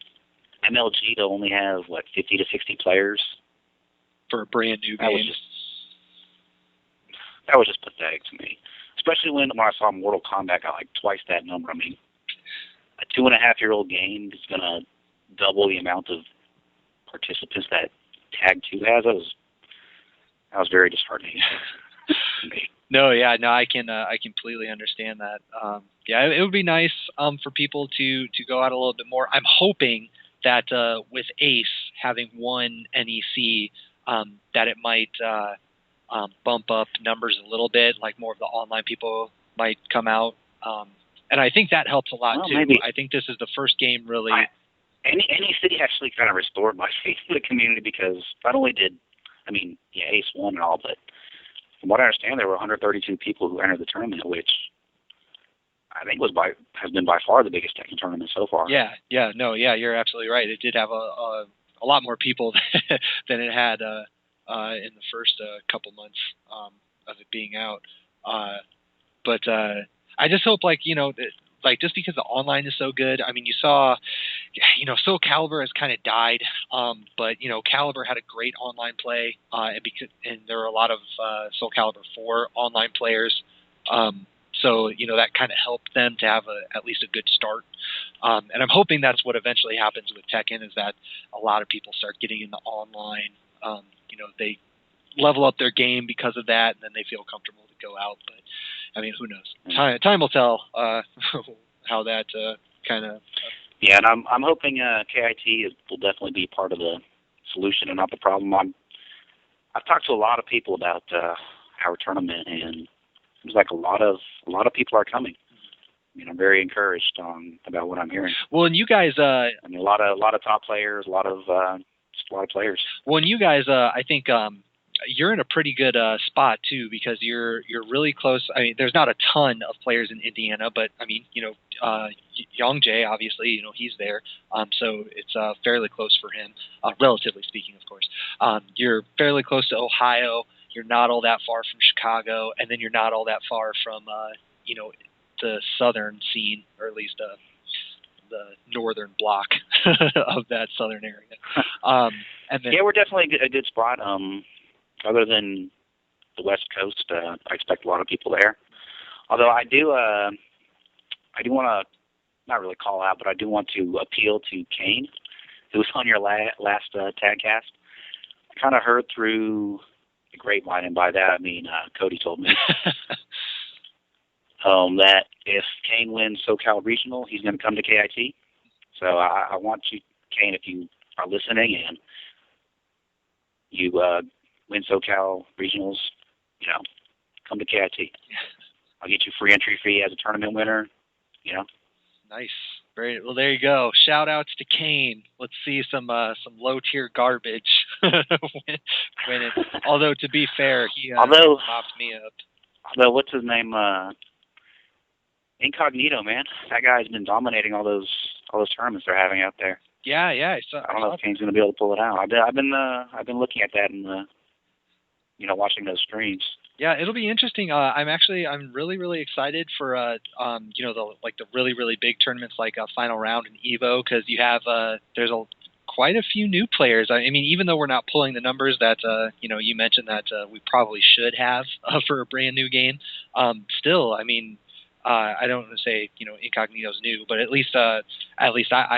MLG to only have 50 to 60 players for a brand new game. That was just pathetic to me. Especially when I saw Mortal Kombat got like twice that number. I mean, a 2.5-year-old game is gonna double the amount of participants that Tag 2 has. That was very disheartening. No, I completely understand that. Yeah, it would be nice for people to go out a little bit more. I'm hoping that with Ace having won NEC, that it might bump up numbers a little bit, like more of the online people might come out. And I think that helps a lot too. Maybe. I think this is the first game really. NEC actually kind of restored my faith in the community, because not only did, I mean, yeah, Ace won and all, but from what I understand, there were 132 people who entered the tournament, which I think has been by far the biggest Tekken tournament so far. Yeah, you're absolutely right. It did have a lot more people than it had in the first couple months of it being out. But I just hope, like, like, just because the online is so good. I mean, you saw, Soul Calibur has kind of died, but Calibur had a great online play, and there were a lot of Soul Calibur 4 online players. So that kind of helped them to have at least a good start. And I'm hoping that's what eventually happens with Tekken, is that a lot of people start getting into online. They level up their game because of that, and then they feel comfortable to go out. But I mean, who knows? Time will tell how that kind of. Yeah, and I'm hoping KIT will definitely be part of the solution and not the problem. I've talked to a lot of people about our tournament, and it seems like a lot of people are coming. I mean, I'm very encouraged about what I'm hearing. Well, and you guys, I mean, a lot of top players, just a lot of players. Well, and you guys, I think you're in a pretty good spot too, because you're really close. I mean, there's not a ton of players in Indiana, but I mean, Young Jay, obviously, he's there, so it's fairly close for him, relatively speaking, of course. You're fairly close to Ohio. You're not all that far from Chicago, and then you're not all that far from the southern scene, or at least the northern block of that southern area. And then, yeah, we're definitely a good spot. Other than the West Coast, I expect a lot of people there. Although I do want to not really call out, but I do want to appeal to Kane, who was on your last TagCast. I kind of heard through the grapevine, and by that I mean Cody told me that if Kane wins SoCal Regional, he's going to come to KIT. So I want you, Kane, if you are listening and you win SoCal Regionals, come to KIT. I'll get you free entry fee as a tournament winner, Nice. Great. Well, there you go. Shout outs to Kane. Let's see some low tier garbage win it. Although, to be fair, he mopped me up. Although, what's his name? Incognito, man. That guy's been dominating all those tournaments they're having out there. Yeah. I don't know if Kane's going to be able to pull it out. I've been looking at that and watching those streams. Yeah, it'll be interesting. I'm really, really excited for the really, really big tournaments like Final Round and Evo, because you have there's quite a few new players. I mean, even though we're not pulling the numbers that you mentioned that we probably should have for a brand new game, still, I mean, I don't want to say Incognito's new, but at least I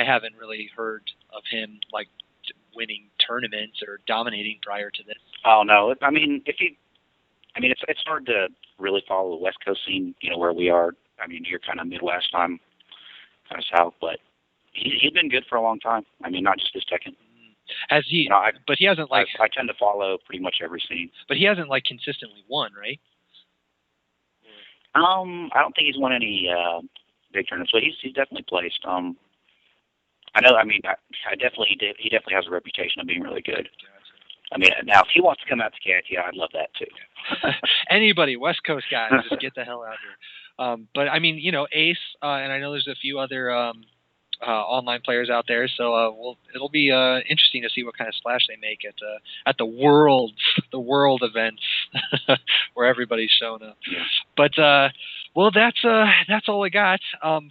haven't really heard of him like winning tournaments or dominating prior to this. Oh no, I mean it's hard to really follow the West Coast scene, where we are. I mean, you're kind of Midwest, I'm kind of South, but he's been good for a long time. I mean, not just this Tekken. Has he? But he hasn't I tend to follow pretty much every scene. But he hasn't consistently won, right? I don't think he's won any big tournaments, but he's definitely placed. I know. I mean, I definitely did. He definitely has a reputation of being really good. I mean, now if he wants to come out to KIT, I'd love that too. Anybody, West Coast guys, just get the hell out here. But I mean, Ace, and I know there's a few other online players out there, so it'll be interesting to see what kind of splash they make at the world events where everybody's showing up. Yeah. But well, that's all I got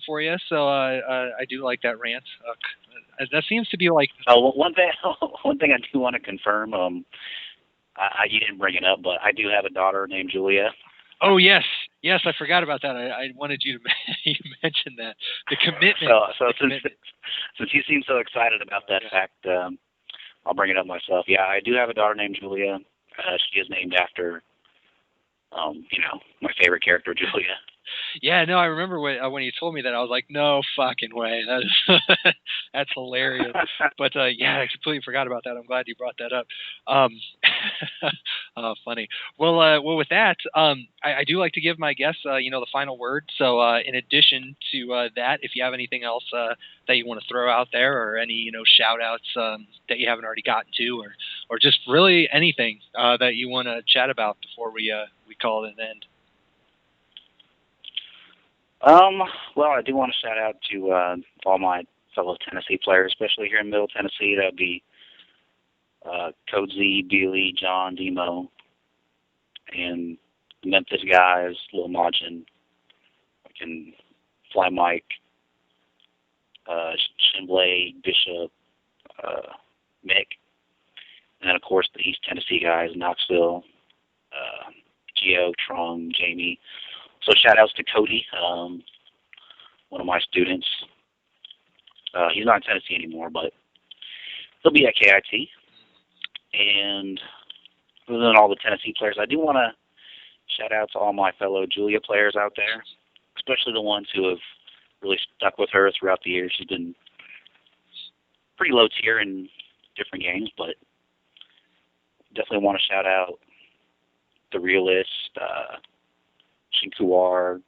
for you. So I do like that rant. That seems to be like. Oh, one thing I do want to confirm. You didn't bring it up, but I do have a daughter named Julia. Oh yes, I forgot about that. I wanted you to mention that, the commitment. Since you seem so excited about that fact, I'll bring it up myself. Yeah, I do have a daughter named Julia. She is named after, my favorite character, Julia. Yeah, no, I remember when you told me that, I was like, no fucking way. That's hilarious. But yeah, I completely forgot about that. I'm glad you brought that up. Funny. Well, with that, I do like to give my guests, the final word. So, in addition to that, if you have anything else that you want to throw out there, or any, shout outs that you haven't already gotten to, or or just really anything that you want to chat about before we call it an end. Well, I do want to shout out to all my fellow Tennessee players, especially here in Middle Tennessee. That would be Code Z, Beely, John, Demo, and the Memphis guys, Lil Majin, fucking Fly Mike, Shinblade, Bishop, Mick, and then of course the East Tennessee guys, Knoxville, Geo, Trong, Jamie. So shout outs to Cody, one of my students. He's not in Tennessee anymore, but he'll be at KIT. And other than all the Tennessee players, I do want to shout out to all my fellow Julia players out there, especially the ones who have really stuck with her throughout the years. She's been pretty low tier in different games, but definitely want to shout out The Realist, Shinkuar,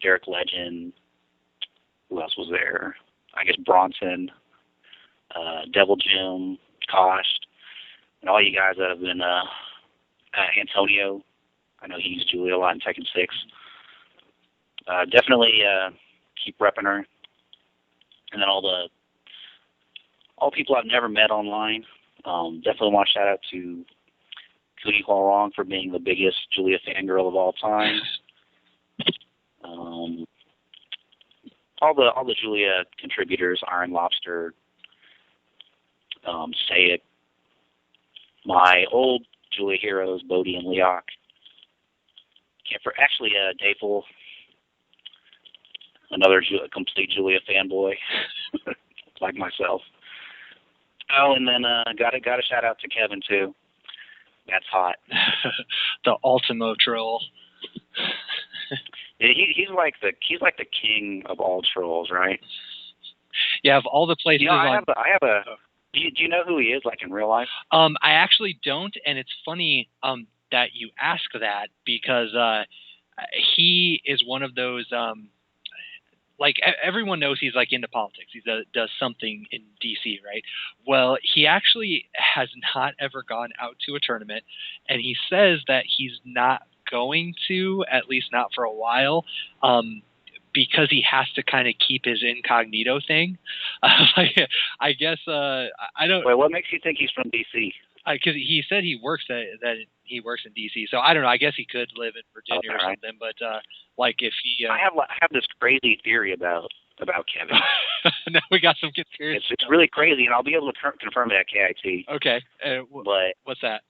Derek Legend, who else was there? I guess Bronson, Devil Jim, Kosh, and all you guys that have been, Antonio. I know he used Julia a lot in Tekken 6. Definitely keep repping her. And then all people I've never met online. Definitely want to shout out to Cootie Huarong for being the biggest Julia fangirl of all time. All the Julia contributors, Iron Lobster, Say It, my old Julia heroes, Bodhi and Leok. Dafel, another complete Julia fanboy, like myself. Oh, and then got a shout out to Kevin too. That's hot. The Ultimo troll. He's like the king of all trolls, right? Yeah, of all the places. Do you know who he is, like in real life? I actually don't, and it's funny that you ask that because he is one of those. Like everyone knows he's like into politics. He does something in DC, right? Well, he actually has not ever gone out to a tournament, and he says that he's not going to, at least not for a while, because he has to kind of keep his incognito thing. I guess I don't. Wait, what makes you think he's from DC? Because he said he works he works in DC, so I don't know. I guess he could live in Virginia or something. But like if he, I have this crazy theory about Kevin. Now we got some conspiracy. It's really crazy, and I'll be able to confirm it at KIT. Okay, but what's that?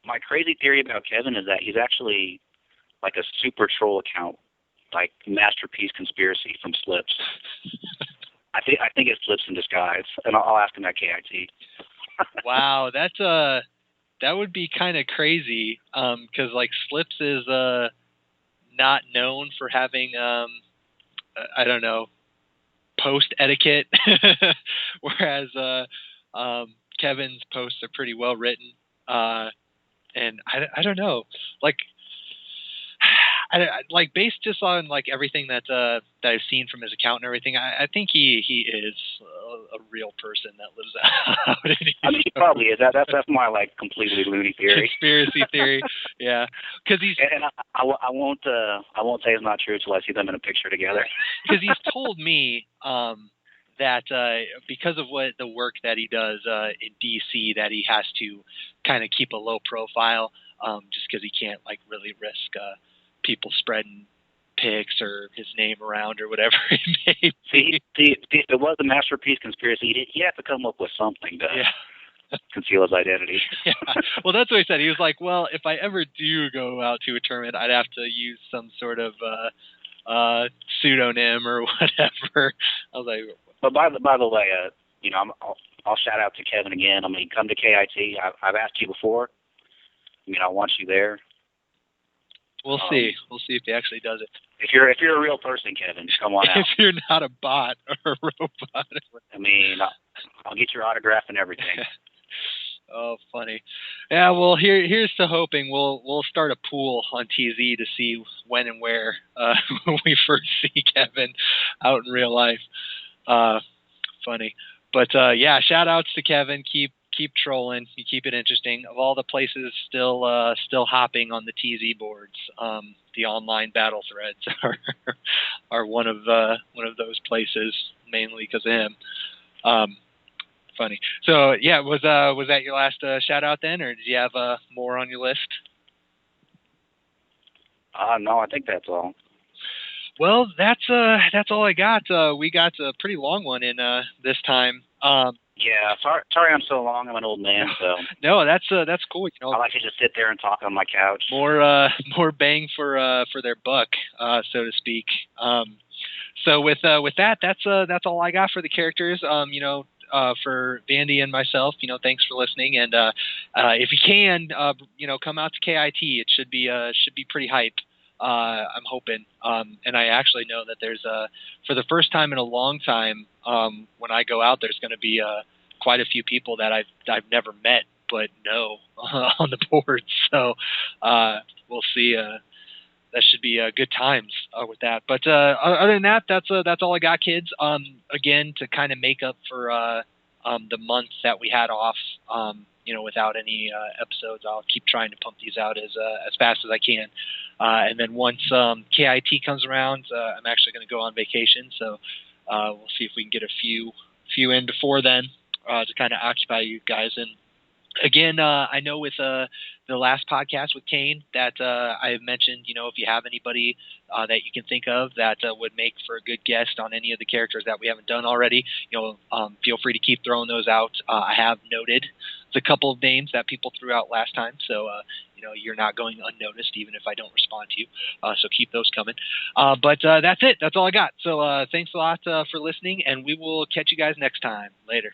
My crazy theory about Kevin is that he's actually like a super troll account, like Masterpiece Conspiracy from Slips. I think it's Slips in disguise, and I'll ask him at KIT. Wow, that would be kind of crazy, because like Slips is not known for having I don't know, post etiquette, whereas Kevin's posts are pretty well written, and I don't know, like like based just on like everything that I've seen from his account and everything, I think he is a real person that lives out. I mean, he probably is. That's my like completely loony theory. Conspiracy theory, yeah. Because he's and I won't say it's not true until I see them in a picture together. Because he's told me that because of the work that he does in DC, that he has to kind of keep a low profile, just because he can't like really risk people spreading pics or his name around or whatever it may be. See, if it was a Masterpiece Conspiracy, he'd have to come up with something to conceal his identity. Yeah. Well, that's what he said. He was like, well, if I ever do go out to a tournament, I'd have to use some sort of pseudonym or whatever. I was like, but by the way, I'll shout out to Kevin again. I mean, come to KIT. I've asked you before. I mean, I want you there. We'll see. We'll see if he actually does it. If you're a real person, Kevin, come on out. If you're not a bot or a robot. I mean, I'll get your autograph and everything. Oh, funny. Yeah. Well, here's to hoping we'll start a pool on TZ to see when and where we first see Kevin out in real life. Funny. But yeah, shout outs to Kevin. Keep keep trolling. You keep it interesting. Of all the places still hopping on the TZ boards, the online battle threads are one of those places, mainly because of him. Funny. So yeah, was that your last shout out then, or did you have more on your list? No, I think that's all. Well, that's all I got. We got a pretty long one in this time. Yeah, sorry I'm so long. I'm an old man, so. No, that's cool. You know, I like to just sit there and talk on my couch. More bang for their buck, so to speak. So with that, that's all I got for the characters. For Vandy and myself, thanks for listening. And if you can, come out to KIT. It should be pretty hype. I'm hoping. And I actually know that there's for the first time in a long time, when I go out, there's going to be quite a few people that I've never met but know on the board. So we'll see. That should be good times with that. But other than that, that's all I got, kids. Again, to kind of make up for the month that we had off, without any episodes, I'll keep trying to pump these out as fast as I can. And then once KIT comes around, I'm actually going to go on vacation. So we'll see if we can get a few in before then to kind of occupy you guys. And again, I know with the last podcast with Kane that I mentioned, if you have anybody that you can think of that would make for a good guest on any of the characters that we haven't done already, feel free to keep throwing those out. I have noted the couple of names that people threw out last time, so you're not going unnoticed even if I don't respond to you. So keep those coming. But that's it. That's all I got. So thanks a lot for listening, and we will catch you guys next time. Later.